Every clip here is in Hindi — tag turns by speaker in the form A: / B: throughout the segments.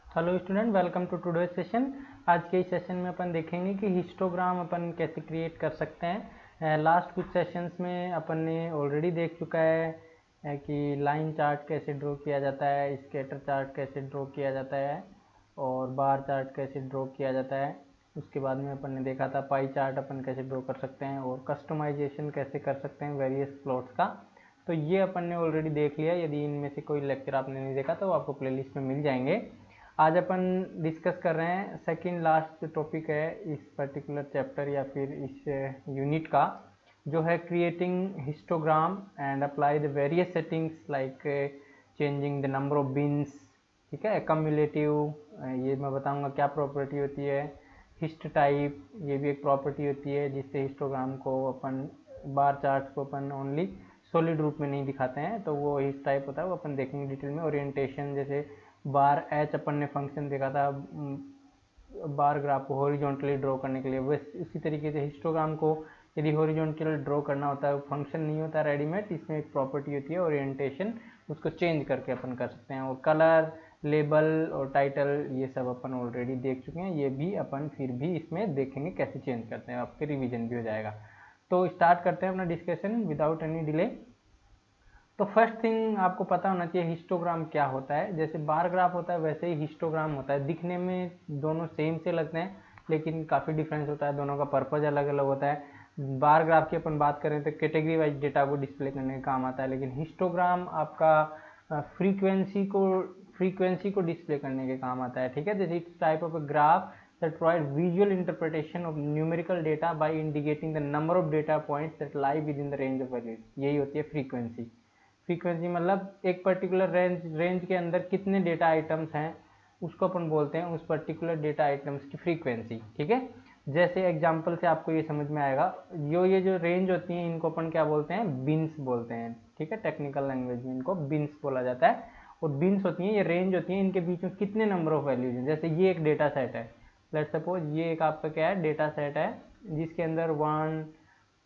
A: Hello student, welcome to today session. आज के इस सेशन में अपन देखेंगे कि हिस्टोग्राम अपन कैसे क्रिएट कर सकते हैं। लास्ट कुछ सेशंस में अपन ने ऑलरेडी देख चुका है कि लाइन चार्ट कैसे ड्रॉ किया जाता है, स्कैटर चार्ट कैसे ड्रॉ किया जाता है और बार चार्ट कैसे ड्रॉ किया जाता है। उसके बाद में अपन ने देखा था पाई चार्ट अपन कैसे ड्रॉ कर सकते हैं और कस्टमाइजेशन कैसे कर सकते हैं वेरियस प्लॉट्स का। तो ये अपन ने ऑलरेडी देख लिया। यदि इनमें से कोई लेक्चर आपने नहीं देखा तो आपको प्लेलिस्ट में मिल जाएंगे। आज अपन डिस्कस कर रहे हैं सेकंड लास्ट जो टॉपिक है इस पर्टिकुलर चैप्टर या फिर इस यूनिट का, जो है creating histogram and apply the various settings like changing the number of beans. ठीक है, कम्युलेटिव, ये मैं बताऊंगा क्या प्रॉपर्टी होती है। हिस्ट टाइप, ये भी एक प्रॉपर्टी होती है जिससे हिस्टोग्राम को अपन बार चार्ट को अपन ओनली सॉलिड रूप में नहीं दिखाते हैं, तो वो हिस्ट टाइप होता है, वो अपन देखेंगे डिटेल में। ओरिएंटेशन, जैसे बार एच अपन ने फंक्शन देखा था बार ग्राफ को हॉरिजॉन्टली ड्रॉ करने के लिए, वैसे उसी तरीके से हिस्टोग्राम को यदि हॉरिजॉन्टल ड्रॉ करना होता है, वो फंक्शन नहीं होता रेडीमेड, इसमें एक प्रॉपर्टी होती है ओरिएंटेशन, उसको चेंज करके अपन कर सकते हैं। और कलर, लेबल और टाइटल ये सब अपन ऑलरेडी देख चुके हैं, ये भी अपन फिर भी इसमें देखेंगे कैसे चेंज करते हैं, आपके रिवीजन भी हो जाएगा। तो स्टार्ट करते हैं अपना डिस्कशन विदाउट एनी डिले। तो फर्स्ट थिंग आपको पता होना चाहिए हिस्टोग्राम क्या होता है। जैसे बार ग्राफ होता है वैसे ही हिस्टोग्राम होता है। दिखने में दोनों सेम से लगते हैं लेकिन काफ़ी डिफरेंस होता है, दोनों का पर्पज अलग अलग होता है। बार ग्राफ की अपन बात करें तो कैटेगरी वाइज डेटा को डिस्प्ले करने का काम आता है, लेकिन हिस्टोग्राम आपका फ्रीक्वेंसी को डिस्प्ले करने के काम आता है। ठीक है, this is type of a graph that provide visual interpretation of numerical data by indicating the number of data points that lie within the range of values। यही होती है फ्रीक्वेंसी। फ्रीक्वेंसी मतलब एक पर्टिकुलर रेंज के अंदर कितने डेटा आइटम्स हैं उसको अपन बोलते हैं उस पर्टिकुलर डेटा आइटम्स की फ्रीक्वेंसी। ठीक है, जैसे एग्जांपल से आपको ये समझ में आएगा, ये जो रेंज होती है इनको अपन क्या बोलते हैं, बिन्स बोलते हैं। ठीक है, टेक्निकल लैंग्वेज में इनको बिन्स बोला जाता है। और बिन्स होती हैं, ये रेंज होती है, इनके बीच में कितने नंबर ऑफ वैल्यूज हैं। जैसे ये एक डेटा सेट है, लेट्स सपोज ये एक आपका क्या है, डेटा सेट है जिसके अंदर 1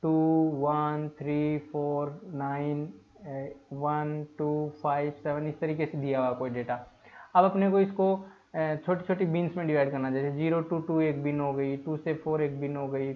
A: 2 1 3 4 9 1 2 5 7 इस तरीके से दिया हुआ कोई डेटा। अब अपने को इसको छोटी छोटी बिन्स में डिवाइड करना, जैसे 0 to 2 एक बिन हो गई, 2 से 4 एक बिन हो गई,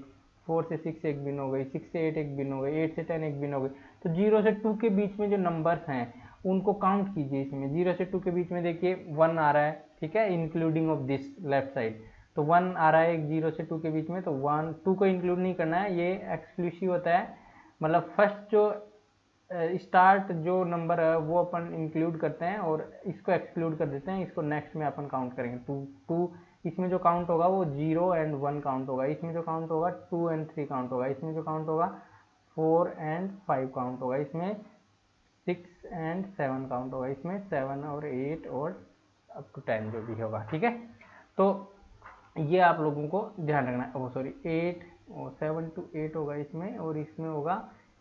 A: 4 से 6 एक बिन हो गई, 6 से 8 एक बिन हो गई, 8 से 10 एक बिन हो गई। तो 0 से 2 के बीच में जो नंबर्स हैं उनको काउंट कीजिए। इसमें 0 से 2 के बीच में देखिए 1 आ रहा है, ठीक है, including of this left side. तो 1 आ रहा है 0 से 2 के बीच में, तो 1 2 को इंक्लूड नहीं करना है, ये एक्सक्लूसिव होता है। मतलब फर्स्ट जो स्टार्ट जो नंबर है वो अपन इंक्लूड करते हैं और इसको एक्सक्लूड कर देते हैं, इसको नेक्स्ट में अपन काउंट करेंगे। 2 इसमें जो काउंट होगा वो 0 एंड 1 काउंट होगा, इसमें जो काउंट होगा 2 एंड 3 काउंट होगा, इसमें जो काउंट होगा 4 एंड 5 काउंट होगा, इसमें 6 एंड 7 काउंट होगा, इसमें 7 और 8 और अप टू 10 जो भी होगा। ठीक है, तो ये आप लोगों को ध्यान रखना है। सॉरी 8 और 7 to 8 होगा इसमें, और इसमें होगा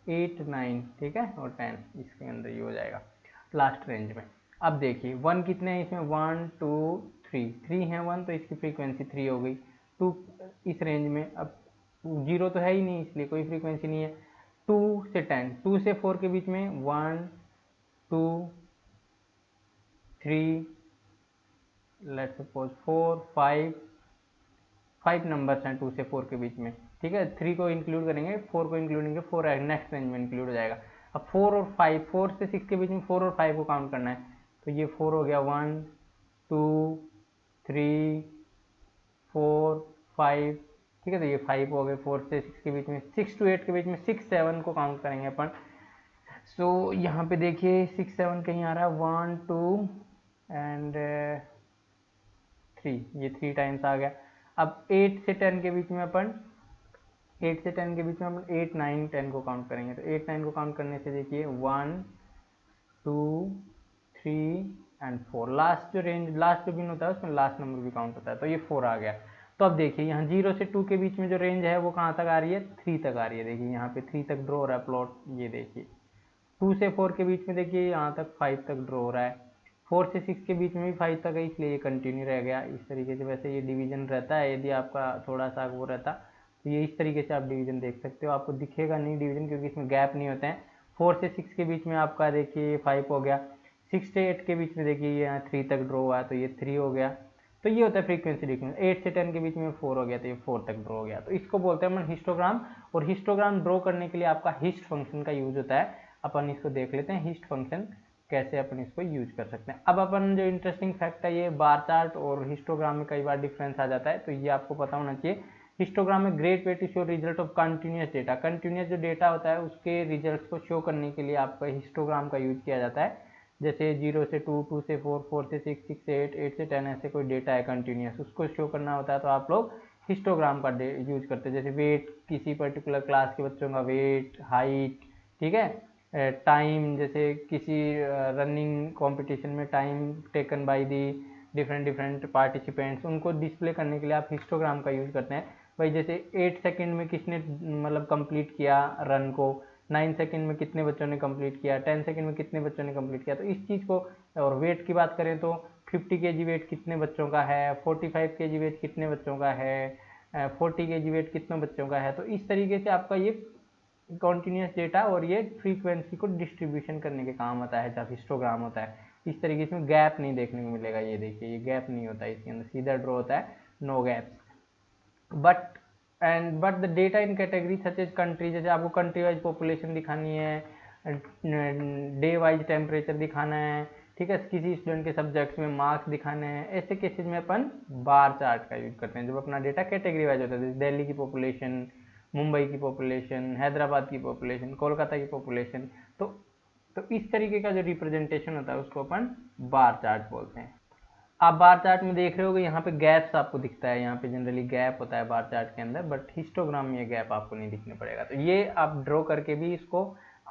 A: 8 9, ठीक है, और 10 इसके अंदर ये हो जाएगा लास्ट रेंज में। अब देखिए 1 कितने हैं इसमें, 1 2 3 है 1, तो इसकी फ्रीक्वेंसी 3 हो गई। 2 इस रेंज में, अब 0 तो है ही नहीं इसलिए कोई फ्रीक्वेंसी नहीं है। 2 से 10, 2 से 4 के बीच में 1 2 3 लेट्स सपोज 4 5 नंबर्स हैं 2 से 4 के बीच में। ठीक है, 3 को इंक्लूड करेंगे, 4 को इंक्लूड करेंगे, 4 नेक्स्ट रेंज में इंक्लूड हो जाएगा। अब 4 और 5, 4 से 6 के बीच में 4 और 5 को काउंट करना है, तो ये 4 हो गया, 1 2 3 4 5। ठीक है, तो ये 5 हो गए 4 से 6 के बीच में। 6 to 8 के बीच में 6 7 को काउंट करेंगे अपन। सो यहाँ पे देखिए 6 7 कहीं आ रहा है, 1 2 एंड 3, ये 3 टाइम्स आ गया। अब 8 से 10 के बीच में अपन 8 से 10 के बीच में अपन 8 9 10 को काउंट करेंगे, तो 8 9 को काउंट करने से देखिए 1 2 3 एंड 4, लास्ट जो रेंज लास्ट जो बिन होता है उसमें लास्ट नंबर भी काउंट होता है, तो ये 4 आ गया। तो अब देखिए यहाँ 0 से 2 के बीच में जो रेंज है वो कहाँ तक आ रही है, 3 तक आ रही है। देखिए यहाँ पे 3 तक ड्रॉ हो रहा है प्लॉट, ये देखिए 2 से 4 के बीच में देखिए यहाँ तक 5 तक ड्रॉ हो रहा है, 4 से 6 के बीच में भी 5 तक है, इसलिए ये कंटिन्यू रह गया इस तरीके से। वैसे ये डिवीजन रहता है, यदि आपका थोड़ा सा वो रहता तो ये इस तरीके से आप डिवीजन देख सकते हो, आपको दिखेगा नहीं डिवीजन क्योंकि इसमें गैप नहीं होते हैं। 4 से 6 के बीच में आपका देखिए 5 हो गया, 6 से 8 के बीच में देखिए यहाँ 3 तक ड्रॉ हुआ है, तो ये 3 हो गया। तो ये होता है फ्रीक्वेंसी डिक्रीमेंट। 8 से 10 के बीच में 4 हो गया तो ये 4 तक ड्रॉ हो गया, तो इसको बोलते हैं अपन हिस्टोग्राम। और हिस्टोग्राम ड्रॉ करने के लिए आपका हिस्ट फंक्शन का यूज होता है। अपन इसको देख लेते हैं हिस्ट फंक्शन कैसे अपन इसको यूज कर सकते हैं। अब अपन जो इंटरेस्टिंग फैक्ट है, ये बार चार्ट और हिस्टोग्राम में कई बार डिफरेंस आ जाता है, तो ये आपको पता होना चाहिए। हिस्टोग्राम में great way to show result of continuous data, continuous जो डेटा होता है उसके रिजल्ट्स को शो करने के लिए आपका हिस्टोग्राम का यूज किया जाता है। जैसे 0 से 2, 2 से 4, 4 से 6, 6 से 8, 8 से 10 ऐसे कोई डेटा है कंटिन्यूस, उसको शो करना होता है तो आप लोग हिस्टोग्राम का यूज करते हैं। जैसे वेट, किसी पर्टिकुलर क्लास के बच्चों का वेट, हाइट, ठीक है, टाइम, जैसे किसी रनिंग कंपटीशन में time taken by the different participants, उनको डिस्प्ले करने के लिए आप हिस्टोग्राम का यूज करते हैं। भाई जैसे 8 सेकंड में किसने मतलब कंप्लीट किया रन को, 9 सेकंड में कितने बच्चों ने कंप्लीट किया, 10 सेकंड में कितने बच्चों ने कंप्लीट किया, तो इस चीज़ को। और वेट की बात करें तो 50 kg वेट कितने बच्चों का है, 45 kg वेट कितने बच्चों का है, 40 kg वेट कितने बच्चों का है। तो इस तरीके से आपका ये कॉन्टिन्यूस डेटा और ये फ्रीक्वेंसी को डिस्ट्रीब्यूशन करने के काम आता है जब हिस्टोग्राम होता है। इस तरीके से गैप नहीं देखने को मिलेगा, ये देखिए ये गैप नहीं होता है, इसके अंदर सीधा ड्रॉ होता है, no gaps. But the data in category such as country, जैसे आपको कंट्री वाइज पॉपुलेशन दिखानी है, डे वाइज टेम्परेचर दिखाना है, ठीक है, किसी स्टूडेंट के सब्जेक्ट्स में मार्क्स दिखाने हैं, ऐसे केसेस में अपन बार चार्ट का यूज करते हैं। जब अपना डेटा कैटेगरी वाइज होता है, जैसे दिल्ली की पॉपुलेशन, मुंबई की पॉपुलेशन, हैदराबाद की पॉपुलेशन, कोलकाता की पॉपुलेशन, तो इस तरीके का जो रिप्रेजेंटेशन होता है उसको अपन बार चार्ट बोलते हैं। आप बार चार्ट में देख रहे होगे यहाँ पे गैप्स आपको दिखता है, यहाँ पे जनरली गैप होता है बार चार्ट के अंदर, बट हिस्टोग्राम में ये गैप आपको नहीं दिखने पड़ेगा। तो ये आप ड्रॉ करके भी इसको,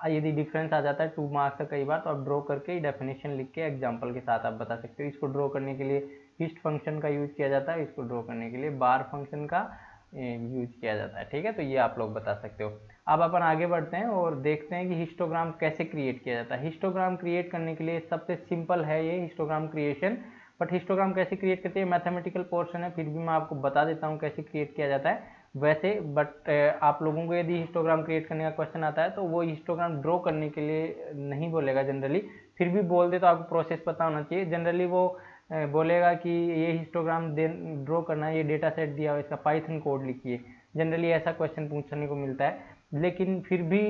A: यदि डिफरेंस आ जाता है 2 मार्क्स का कई बार, तो आप ड्रॉ करके डेफिनेशन लिख के एग्जाम्पल के साथ आप बता सकते हो। इसको ड्रॉ करने के लिए हिस्ट फंक्शन का यूज किया जाता है, इसको ड्रॉ करने के लिए बार फंक्शन का यूज किया जाता है, ठीक है। तो ये आप लोग बता सकते हो। अब अपन आगे बढ़ते हैं और देखते हैं कि हिस्टोग्राम कैसे क्रिएट किया जाता है। हिस्टोग्राम क्रिएट करने के लिए सबसे सिंपल है ये हिस्टोग्राम क्रिएशन, बट हिस्टोग्राम कैसे क्रिएट करते हैं, मैथमेटिकल पोर्शन है, फिर भी मैं आपको बता देता हूँ कैसे क्रिएट किया जाता है वैसे। बट आप लोगों को यदि हिस्टोग्राम क्रिएट करने का क्वेश्चन आता है तो वो हिस्टोग्राम ड्रॉ करने के लिए नहीं बोलेगा जनरली, फिर भी बोल दे तो आपको प्रोसेस पता होना चाहिए। जनरली वो बोलेगा कि ये हिस्टोग्राम ड्रॉ करना है, ये डेटा सेट दिया हुआ, इसका पाइथन कोड लिखिए। जनरली ऐसा क्वेश्चन पूछने को मिलता है, लेकिन फिर भी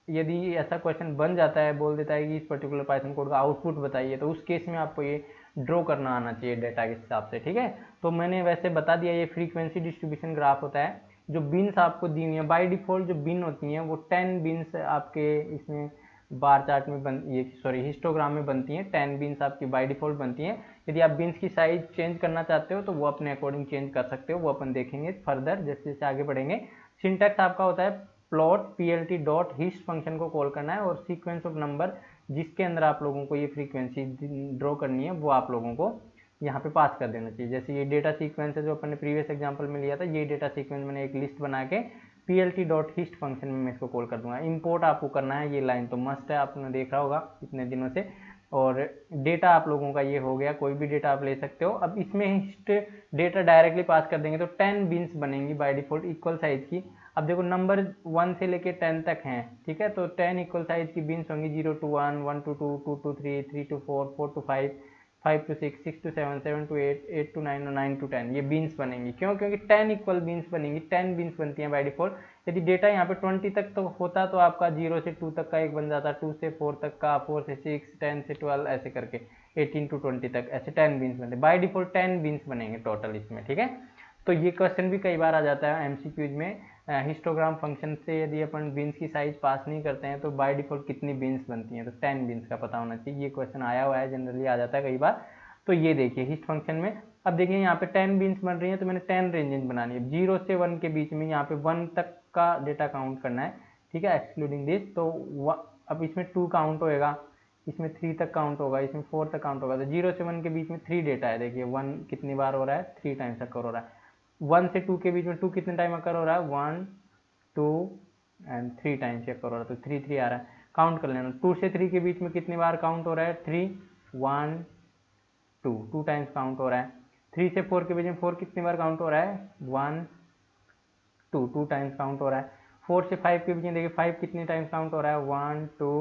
A: यदि ऐसा क्वेश्चन बन जाता है, बोल देता है कि इस पर्टिकुलर पाइथन कोड का आउटपुट बताइए, तो उस केस में आपको ये ड्रॉ करना आना चाहिए डेटा के हिसाब से, ठीक है। तो मैंने वैसे बता दिया, ये फ्रीक्वेंसी डिस्ट्रीब्यूशन ग्राफ होता है। जो बिन्स आपको दी हुई है बाय डिफॉल्ट, जो बिन होती हैं वो 10 बिन्स आपके इसमें बार चार्ट में हिस्टोग्राम में बनती हैं। 10 बिन्स आपकी बाय डिफॉल्ट बनती हैं। यदि आप बिन्स की साइज चेंज करना चाहते हो तो वो अपने अकॉर्डिंग चेंज कर सकते हो, वो अपन देखेंगे फर्दर जैसे जैसे आगे बढ़ेंगे। सिंटैक्स आपका होता है plot PLT dot hist function को कॉल करना है, और सीक्वेंस ऑफ नंबर जिसके अंदर आप लोगों को ये फ्रीक्वेंसी ड्रॉ करनी है वो आप लोगों को यहाँ पे पास कर देना चाहिए। जैसे ये डेटा सीक्वेंस है जो अपन ने प्रीवियस एग्जांपल में लिया था, ये डेटा सीक्वेंस मैंने एक लिस्ट बना के पीएलटी डॉट हिस्ट फंक्शन में मैं इसको कॉल कर दूंगा। इंपोर्ट आपको करना है, ये लाइन तो मस्ट है, आपने देखा होगा इतने दिनों से। और डेटा आप लोगों का ये हो गया, कोई भी डेटा आप ले सकते हो। अब इसमें हिस्ट डेटा डायरेक्टली पास कर देंगे तो 10 बिन्स बनेंगी बाय डिफॉल्ट इक्वल साइज की। अब देखो नंबर 1 से लेके 10 तक हैं, ठीक है, तो 10 इक्वल साइज की बिन्स होंगी, 0 to 1, 1 to 2, 2 to 3, 3 to 4, 4 to 5, 5 to 6, 6 to 7, 7 to 8, 8 to 9 और 9 to 10 ये बीन्स बनेंगी। क्यों? क्योंकि 10 इक्वल बीन्स बनेंगी, 10 बीन्स बनती हैं बाय डिफॉल्ट। यदि डेटा यहाँ पे 20 तक तो होता तो आपका 0 से 2 तक का एक बन जाता, 2 से 4 तक का, 4 से 6, 10 से 12 ऐसे करके 18 to 20 तक ऐसे 10 बीन्स बनते। बाय डिफॉल्ट 10 बीन्स बनेंगे टोटल इसमें, ठीक है। तो ये क्वेश्चन भी कई बार आ जाता है एमसीक्यूज में, हिस्टोग्राम फंक्शन से यदि अपन बीन्स की साइज पास नहीं करते हैं तो बाय डिफॉल्ट कितनी बीन्स बनती हैं, तो 10 बीन्स का पता होना चाहिए। ये क्वेश्चन आया हुआ है, जनरली आ जाता है कई बार। तो ये देखिए हिस्ट फंक्शन में, अब देखिए यहाँ पे 10 बीन्स बन रही है तो मैंने 10 रेंजेस बनानी है। 0 से 1 के बीच में यहाँ पे 1 तक का डेटा काउंट करना है, ठीक है, एक्सक्लूडिंग दिस। तो अब इसमें 2 काउंट होएगा, इसमें 3 तक काउंट होगा, इसमें 4 तक काउंट होगा। तो 0 से 1 के बीच में 3 डेटा है, देखिए 1 कितनी बार हो रहा है, 3 टाइम्स अकर हो रहा है। 1 से 2 के बीच में 2 कितने टाइम अकर हो रहा है, 1 2 एंड 3 टाइम्स अकर हो रहा है, तो 3 3 आ रहा है, काउंट कर लेना। 2 से 3 के बीच में कितनी बार काउंट हो रहा है, 3 1 2 2 टाइम्स काउंट हो रहा है। 3 से 4 के बीच में 4 कितनी बार काउंट हो रहा है, 1 2 2 टाइम्स काउंट हो रहा है। 4 से 5 के बीच में देखिए 5 कितनी टाइम्स काउंट हो रहा है, 1 2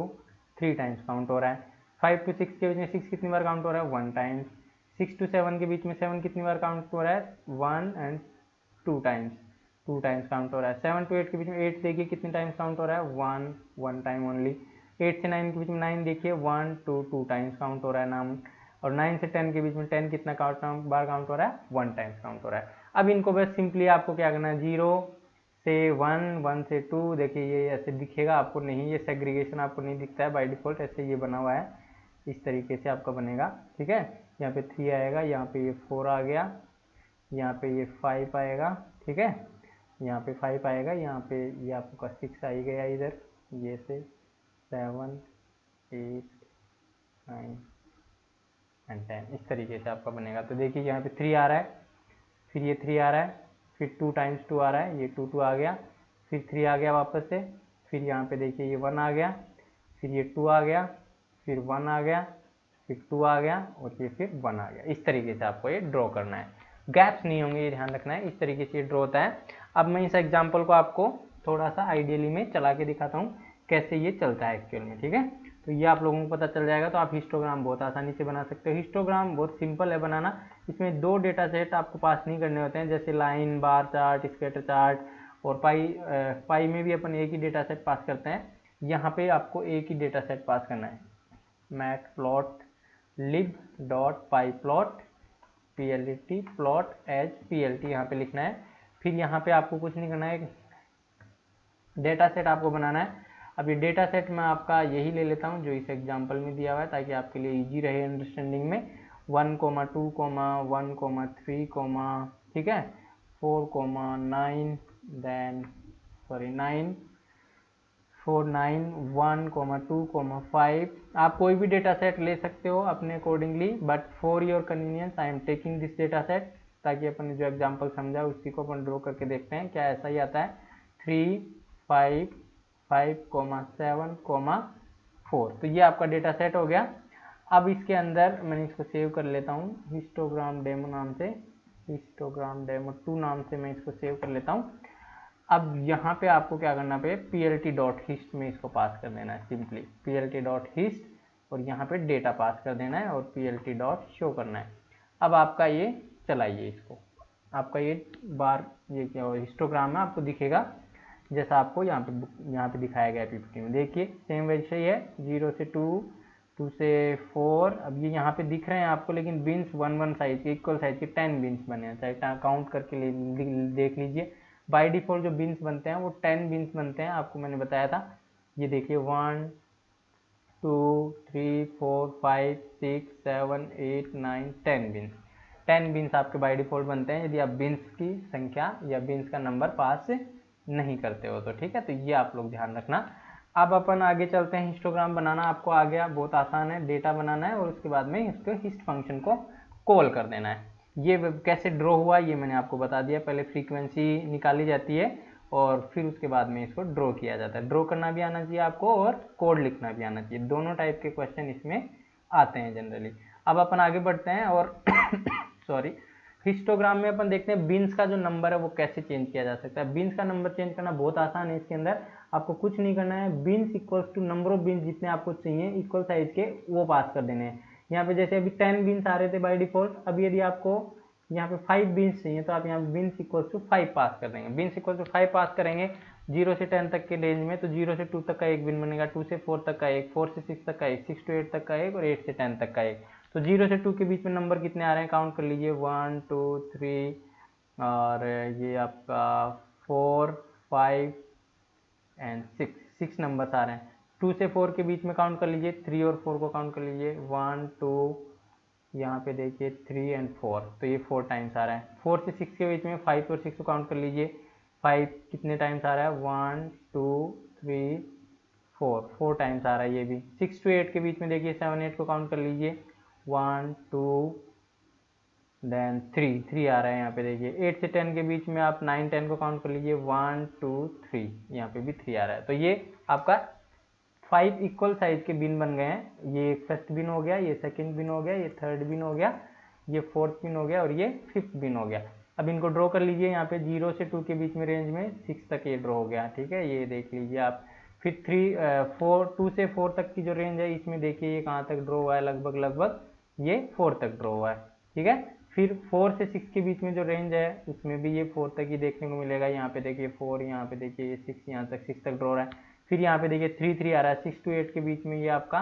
A: 3 टाइम्स काउंट हो रहा है। 5 to 6 के बीच में 6 कितनी बार काउंट हो रहा है, 1 टाइम्स। 6 to 7 के बीच में 7 कितनी बार काउंट हो रहा है, 1 and 2 टाइम्स काउंट हो रहा है। 7 to 8 के बीच में 8 देखिए कितने टाइम्स काउंट हो रहा है, 1 टाइम ओनली। 8 से 9 के बीच में 9 देखिए 1 to 2 टाइम्स काउंट हो रहा है नाम। और 9 से 10 के बीच में 10 कितना बार काउंट हो रहा है, 1 टाइम्स काउंट हो रहा है। अब इनको बस सिंपली आपको क्या करना है, 0 से 1, 1 से 2, देखिए ये ऐसे दिखेगा आपको नहीं, ये सेग्रीगेशन आपको नहीं दिखता है बाय डिफॉल्ट, ऐसे ये बना हुआ है, इस तरीके से आपका बनेगा, ठीक है। यहाँ पे 3 आएगा, यहाँ पे ये 4 आ गया, यहाँ पे ये 5 आएगा, ठीक है, यहाँ पे 5 आएगा, यहाँ पे ये आपका 6 आ ही गया इधर, ये से 7, 8, 9 एंड 10, इस तरीके से आपका बनेगा। तो देखिए यहाँ पे 3 आ रहा है, फिर ये 3 आ रहा है, फिर 2 टाइम्स 2 आ रहा है, ये 2 आ गया, फिर 3 आ गया वापस से, फिर यहाँ पे देखिए ये 1 आ गया, फिर ये 2 आ गया, फिर 1 आ गया, फिर 2 आ गया, और ये फिर 1 आ गया। इस तरीके से आपको ये ड्रॉ करना है, गैप्स नहीं होंगे, ये ध्यान रखना है, इस तरीके से ये ड्रॉ होता है। अब मैं इस एग्जाम्पल को आपको थोड़ा सा आइडियली में चला के दिखाता हूँ कैसे ये चलता है एक्चुअल में, ठीक है। तो ये आप लोगों को पता चल जाएगा, तो आप हिस्टोग्राम बहुत आसानी से बना सकते हो। हिस्टोग्राम बहुत सिंपल है बनाना, इसमें 2 डेटा सेट आपको पास नहीं करने होते हैं, जैसे line, bar chart, scatter chart, और पाई में भी अपन एक ही डेटा सेट पास करते हैं। यहाँ पे आपको एक ही डेटा सेट पास करना है, matplotlib.pyplot plt plot as plt यहाँ पे लिखना है। फिर यहाँ पे आपको कुछ नहीं करना है, डेटा सेट आपको बनाना है। अब ये डेटा सेट मैं आपका यही ले लेता हूँ जो इस एग्जांपल में दिया हुआ है, ताकि आपके लिए इजी रहे अंडरस्टैंडिंग में। 1, 2, 1, 3, ठीक है, 4, 9, देन 9, 4, 9, 1, 2, 5। आप कोई भी डेटा सेट ले सकते हो अपने accordingly, but for your convenience I am taking this data set, ताकि अपन जो एग्जांपल समझा उसी को अपन ड्रॉ करके देखते हैं क्या ऐसा ही आता है। 3, 5, 7, 4, तो ये आपका डेटा सेट हो गया। अब इसके अंदर मैंने इसको सेव कर लेता हूँ हिस्टोग्राम डेमो नाम से, हिस्टोग्राम डेमो 2 नाम से मैं इसको सेव कर लेता हूँ। अब यहाँ पे आपको क्या करना पे, plt.hist में इसको पास कर देना है, सिंपली plt.hist, और यहाँ पे डेटा पास कर देना है और plt.show करना है। अब आपका ये चलाइए इसको, आपका ये बार ये क्या हिस्टोग्राम में आपको दिखेगा जैसा आपको यहाँ पे दिखाया गया है पीपीटी में। देखिए सेम वैसे ही है, 0 से 2, 2 से 4। अब ये यहाँ पे दिख रहे हैं आपको, लेकिन बिन्स 1 साइज के, इक्वल साइज के 10 बिन्स बने हैं, चाहे काउंट करके देख लीजिए। बाय डिफॉल्ट जो बिन्स बनते हैं वो 10 बिन्स बनते हैं, आपको मैंने बताया था। ये देखिए 1, 2, 3, 4, 5, 6, 7, 8, 9, 10 बिन्स, 10 बिन्स आपके बाय डिफॉल्ट बनते हैं यदि आप बिन्स की संख्या या बिन्स का नंबर पास नहीं करते हो तो, ठीक है। तो ये आप लोग ध्यान रखना। अब अपन आगे चलते हैं, हिस्टोग्राम बनाना आपको आ गया, बहुत आसान है, डेटा बनाना है और उसके बाद में इसको हिस्ट फंक्शन को कॉल कर देना है। ये कैसे ड्रॉ हुआ ये मैंने आपको बता दिया, पहले फ्रीक्वेंसी निकाली जाती है और फिर उसके बाद में इसको ड्रॉ किया जाता है। ड्रॉ करना भी आना चाहिए आपको और कोड लिखना भी आना चाहिए, दोनों टाइप के क्वेश्चन इसमें आते हैं जनरली। अब अपन आगे बढ़ते हैं और सॉरी, हिस्टोग्राम में अपन देखते हैं बिन्स का जो नंबर है वो कैसे चेंज किया जा सकता है। बिन्स का नंबर चेंज करना बहुत आसान है, इसके अंदर आपको कुछ नहीं करना है, bins equals to number of bins जितने आपको चाहिए इक्वल साइज के वो पास कर देने हैं। यहाँ पे जैसे अभी 10 बिन्स आ रहे थे बाय डिफॉल्ट, अभी यदि आपको यहाँ पे 5 बिन्स चाहिए तो आप यहाँ बिन्स इक्वल्स टू 5 पास कर देंगे। बिन्स इक्वल टू 5 पास करेंगे 0 से 10 तक के रेंज में, तो 0 से 2 तक का एक बिन बनेगा, 2 से 4 तक का एक, 4 से 6 तक का एक, 6 to 8 तक का एक और 8 से 10 तक का एक। तो 0 से 2 के बीच में नंबर कितने आ रहे हैं काउंट कर लीजिए, 1, 2, 3 और ये आपका 4, 5 एंड 6 नंबर्स आ रहे हैं। 2 से 4 के बीच में काउंट कर लीजिए, 3 और 4 को काउंट कर लीजिए, 1, 2, यहाँ पे देखिए 3 एंड 4, तो ये 4 टाइम्स आ रहा है। 4 से 6 के बीच में 5 और 6 को काउंट कर लीजिए, 5 कितने टाइम्स आ रहा है, 1, 2, 3, 4 टाइम्स आ रहा है ये भी। 6 to 8 के बीच में देखिए 7, 8 को काउंट कर लीजिए, 1, 2 देन 3 आ रहा है यहाँ पे देखिए। 8 से 10 के बीच में आप 9, 10 को काउंट कर लीजिए, 1, 2, 3, यहाँ पे भी 3 आ रहा है। तो ये आपका 5 इक्वल साइज के बिन बन गए हैं। ये फर्स्ट बिन हो गया, ये सेकंड बिन हो गया, ये थर्ड बिन हो गया, ये फोर्थ बिन हो गया और ये फिफ्थ बिन हो गया। अब इनको ड्रॉ कर लीजिए, यहाँ पे 0 से 2 के बीच में रेंज में 6 तक ये ड्रॉ हो गया, ठीक है, ये देख लीजिए आप। फिर 2 से 4 तक की जो रेंज है इसमें देखिए ये कहाँ तक ड्रॉ हुआ है, लगभग ये 4 तक ड्रॉ हुआ है। ठीक है। फिर 4 से 6 के बीच में जो रेंज है उसमें भी ये 4 तक ही देखने को मिलेगा। यहाँ पे देखिए 4, यहाँ पे देखिए 6, यहाँ तक 6 तक ड्रॉ रहा है। फिर यहाँ पे देखिए 3 3 आ रहा है, 6 to 8 के बीच में ये आपका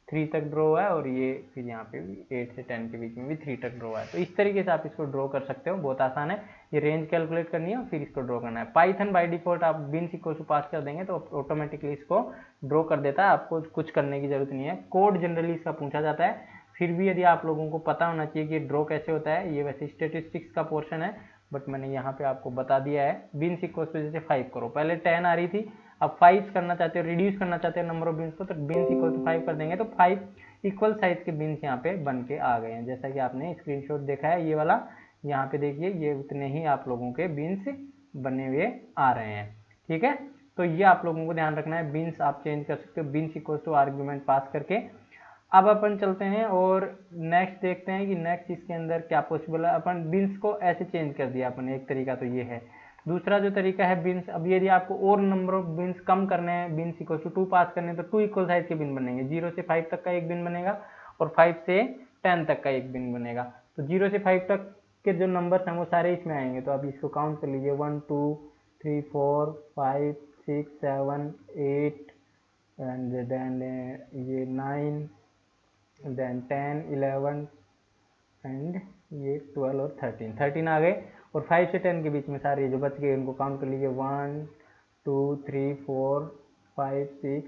A: 3 तक ड्रॉ है, और ये फिर यहाँ पे भी 8 से 10 के बीच में भी 3 तक ड्रॉ है। तो इस तरीके से आप इसको ड्रॉ कर सकते हो, बहुत आसान है। ये रेंज कैलकुलेट करनी है और फिर इसको ड्रॉ करना है। पाइथन बाय डिफॉल्ट आप बिन्स इक्वल टू पास कर देंगे तो ऑटोमेटिकली इसको ड्रॉ कर देता है, आपको कुछ करने की जरूरत नहीं है। कोड जनरली इसका पूछा जाता है, फिर भी यदि आप लोगों को पता होना चाहिए कि ड्रॉ कैसे होता है। ये वैसे स्टेटिस्टिक्स का पोर्शन है, बट मैंने यहाँ पे आपको बता दिया है। बिन्स इक्वल टू जैसे 5 करो, पहले 10 आ रही थी, अब 5 करना चाहते हो, रिड्यूस करना चाहते हो नंबर ऑफ बिन्स को, तो बिन्स इक्वल टू 5 कर देंगे तो 5 इक्वल साइज के बिन्स यहाँ पे बन के आ गए हैं, जैसा कि आपने स्क्रीनशॉट देखा है ये वाला। यहाँ पे देखिए ये उतने ही आप लोगों के बिन्स बने हुए आ रहे हैं, ठीक है। तो ये आप लोगों को ध्यान रखना है, बिन्स आप चेंज कर सकते हो bins equal to argument pass करके। अब अपन चलते हैं और नेक्स्ट देखते हैं कि नेक्स्ट इसके अंदर क्या पॉसिबल है। अपन बिन्स को ऐसे चेंज कर दिया अपन, एक तरीका तो ये है। दूसरा जो तरीका है बिन्स, अब यदि आपको और नंबर ऑफ बिन्स कम करने हैं, बिन्स इक्वल टू 2 पास करने हैं, तो 2 इक्वल साइज के बिन बनेंगे। 0 से 5 तक का एक बिन बनेगा और 5 से 10 तक का एक बिन बनेगा। तो 0 से 5 तक के जो नंबर्स हैं वो सारे इसमें आएंगे। तो आप इसको काउंट कर लीजिए, 1 2 3 4 5 6 7 8 एंड देन ये 9 देन 10 11 एंड ये 12 और 13 आ गए। और 5 से 10 के बीच में सारे जो बच गए उनको काउंट कर लीजिए, 1 2 3 4 5 6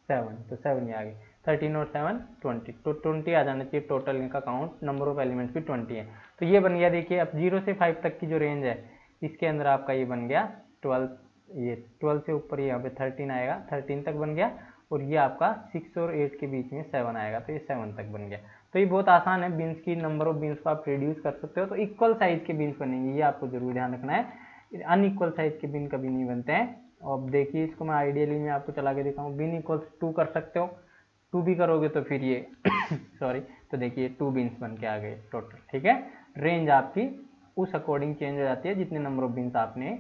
A: 7, तो 7 ही आ गए। 13 और 7 20, तो 20 आ जाना चाहिए टोटल इनका काउंट। नंबर ऑफ एलिमेंट्स भी 20 है। तो ये बन गया, देखिए अब 0 से 5 तक की जो रेंज है इसके अंदर आपका ये बन गया 12। ये 12 से ऊपर यहाँ पे 13 आएगा, 13 तक बन गया। और ये आपका 6 और 8 के बीच में 7 आएगा, तो ये 7 तक बन गया। तो ये बहुत आसान है, बिन्स की नंबर ऑफ बिन्स को आप रिड्यूस कर सकते हो। तो इक्वल साइज के बिन्स बनेंगे, ये आपको जरूर ध्यान रखना है। अनइक्वल साइज के बिन कभी नहीं बनते हैं। अब देखिए इसको मैं आइडियली में आपको चला के दिखाऊँ, बिन इक्वल्स 2 कर सकते हो, 2 भी करोगे तो फिर ये सॉरी, तो देखिए 2 बिन्स बन के आ गए टोटल, ठीक है। रेंज आपकी उस अकॉर्डिंग चेंज हो जाती है जितने नंबर ऑफ बिन्स आपने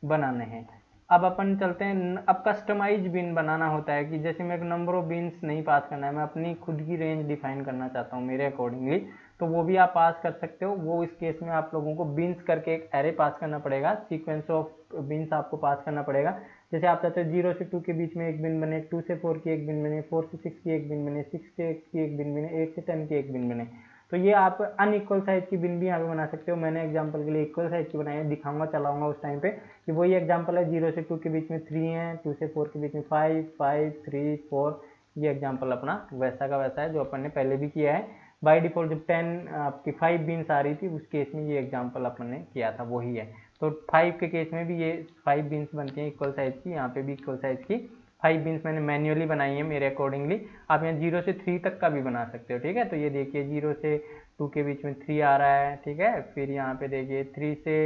A: बनाने हैं। अब अपन चलते हैं, अब कस्टमाइज बिन बनाना होता है कि जैसे मैं एक नंबर ऑफ बिन्स नहीं पास करना है, मैं अपनी खुद की रेंज डिफाइन करना चाहता हूँ मेरे अकॉर्डिंगली, तो वो भी आप पास कर सकते हो। वो इस केस में आप लोगों को बिन्स करके एक एरे पास करना पड़ेगा, सीक्वेंस ऑफ बिन्स आपको पास करना पड़ेगा। जैसे आप चाहते हो 0 से 2 के बीच में एक बिन बने, 2 से 4 की एक बिन बने, 4 से 6 की एक बिन बने, 6 से 8 की एक बिन बने, 8 से 10 की एक बिन बने। तो ये आप अनइक्वल साइज की बिन भी यहाँ पे बना सकते हो। मैंने एग्जांपल के लिए इक्वल साइज की बनाई है, दिखाऊंगा चलाऊंगा उस टाइम पे कि वही एग्जांपल है। 0 से 2 के बीच में 3 है, 2 से 4 के बीच में 5 5 3 4। ये एग्जांपल अपना वैसा का वैसा है जो अपन ने पहले भी किया है। बाय डिफॉल्ट जब 10 आपकी 5 बिन्स आ रही थी उस केस में ये एग्जांपल अपन ने किया था, वही है। तो 5 के केस में भी ये 5 बिन्स बनती हैं इक्वल साइज की, यहाँ पे भी इक्वल साइज की 5 बिन्स मैंने मैन्युअली बनाई है मेरे अकॉर्डिंगली। आप यहाँ 0 से 3 तक का भी बना सकते हो, ठीक है। तो ये देखिए 0 से 2 के बीच में 3 आ रहा है, ठीक है। फिर यहाँ पे देखिए 3 से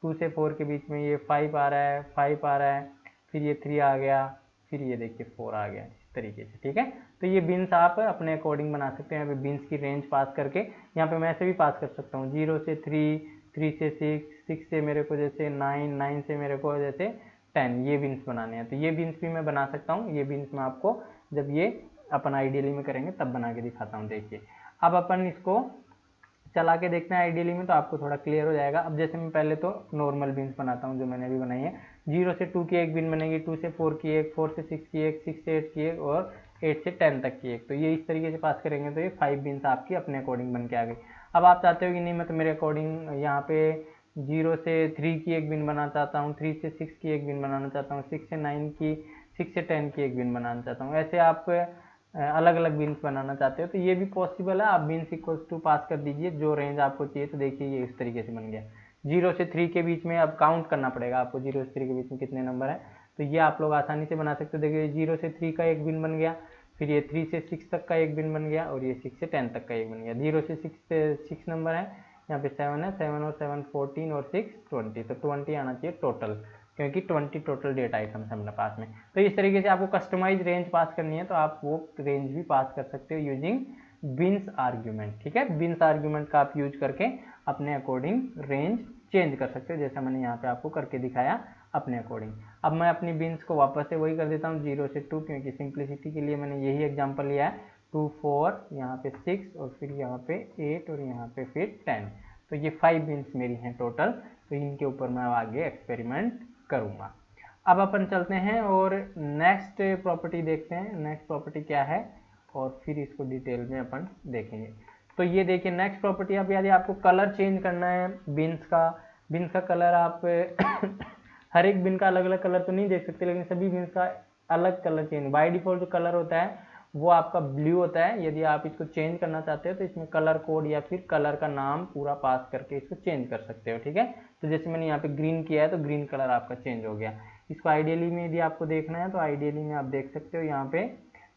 A: 2 से 4 के बीच में ये 5 आ रहा है, 5 आ रहा है, फिर ये 3 आ गया, फिर ये देखिए 4 आ गया, इस तरीके से, ठीक है। तो ये बिन्स आप अपने अकॉर्डिंग बना सकते हैं। यहाँ पे बिन्स की रेंज पास करके यहाँ पे मैं ऐसे भी पास कर सकता हूँ, 0 से 3, 3 से 6, 6 से मेरे को जैसे 9, 9 से मेरे को जैसे 10, ये बिन्स बनाने हैं। तो ये बिन्स भी मैं बना सकता हूँ। ये बिन्स मैं आपको जब ये अपन आइडियली में करेंगे तब बना के दिखाता हूँ। देखिए अब अपन इसको चला के देखते हैं आइडियली में, तो आपको थोड़ा क्लियर हो जाएगा। अब जैसे मैं पहले तो नॉर्मल बिन्स बनाता हूँ जो मैंने अभी बनाई है। 0 से 2 की एक बिन बनेगी, 2 से 4 की एक, 4 से 6 की एक, 6 से 8 की एक और 8 से 10 तक की एक। तो ये इस तरीके से पास करेंगे तो ये 5 बिन्स आपकी अपने अकॉर्डिंग बन के आ गई। अब आप चाहते हो कि नहीं मैं तो मेरे अकॉर्डिंग यहाँ पे 0 से 3 की एक बिन बनाना चाहता हूँ, 3 से 6 की एक बिन बनाना चाहता हूँ, 6 से 9 की, 6 से 10 की एक बिन बनाना चाहता हूँ। ऐसे आप अलग अलग बिन्स बनाना चाहते हो तो ये भी पॉसिबल है। आप बिन्स इक्वल्स टू पास कर दीजिए जो रेंज आपको चाहिए। तो देखिए ये इस तरीके से बन गया। 0 से 3 के बीच में अब काउंट करना पड़ेगा आपको, 0 से 3 के बीच में कितने नंबर है। तो ये आप लोग आसानी से बना सकते हो। देखिए 0 से 3 का एक बिन बन गया, फिर ये 3 से 6 तक का एक बिन बन गया और ये 6 से 10 तक का एक बन गया। 0 से 6 नंबर है, यहाँ पे 7 है, 7 और 7 14 और 6 20, तो 20 आना चाहिए टोटल, क्योंकि 20 टोटल डेटा आइटम्स है अपने पास में। तो इस तरीके से आपको कस्टमाइज रेंज पास करनी है तो आप वो रेंज भी पास कर सकते हो यूजिंग बिन्स आर्ग्यूमेंट, ठीक है। बिन्स आर्ग्यूमेंट का आप यूज करके अपने अकॉर्डिंग रेंज चेंज कर सकते हो, जैसा मैंने यहाँ पे आपको करके दिखाया अपने अकॉर्डिंग। अब मैं अपनी बिन्स को वापस से वही कर देता हूँ 0 से 2, क्योंकि सिंप्लिसिटी के लिए मैंने यही एग्जाम्पल लिया है। 2 4, यहाँ पे 6 और फिर यहाँ पे 8 और यहाँ पे फिर 10। तो ये 5 बिन्स मेरी हैं टोटल। तो इनके ऊपर मैं आगे एक्सपेरिमेंट करूँगा। अब अपन चलते हैं और नेक्स्ट प्रॉपर्टी देखते हैं, नेक्स्ट प्रॉपर्टी क्या है, और फिर इसको डिटेल में अपन देखेंगे। तो ये देखिए नेक्स्ट प्रॉपर्टी, अब यदि आपको कलर चेंज करना है बिन्स का कलर आप हर एक बिन का अलग अलग कलर तो नहीं देख सकते, लेकिन सभी बिन्स का अलग कलर चेंज। बाय डिफॉल्ट जो कलर होता है वो आपका ब्लू होता है। यदि आप इसको चेंज करना चाहते हो तो इसमें कलर कोड या फिर कलर का नाम पूरा पास करके इसको चेंज कर सकते हो, ठीक है। तो जैसे मैंने यहाँ पे ग्रीन किया है तो ग्रीन कलर आपका चेंज हो गया। इसको आइडियली में यदि आपको देखना है तो आइडियली में आप देख सकते हो यहाँ पे,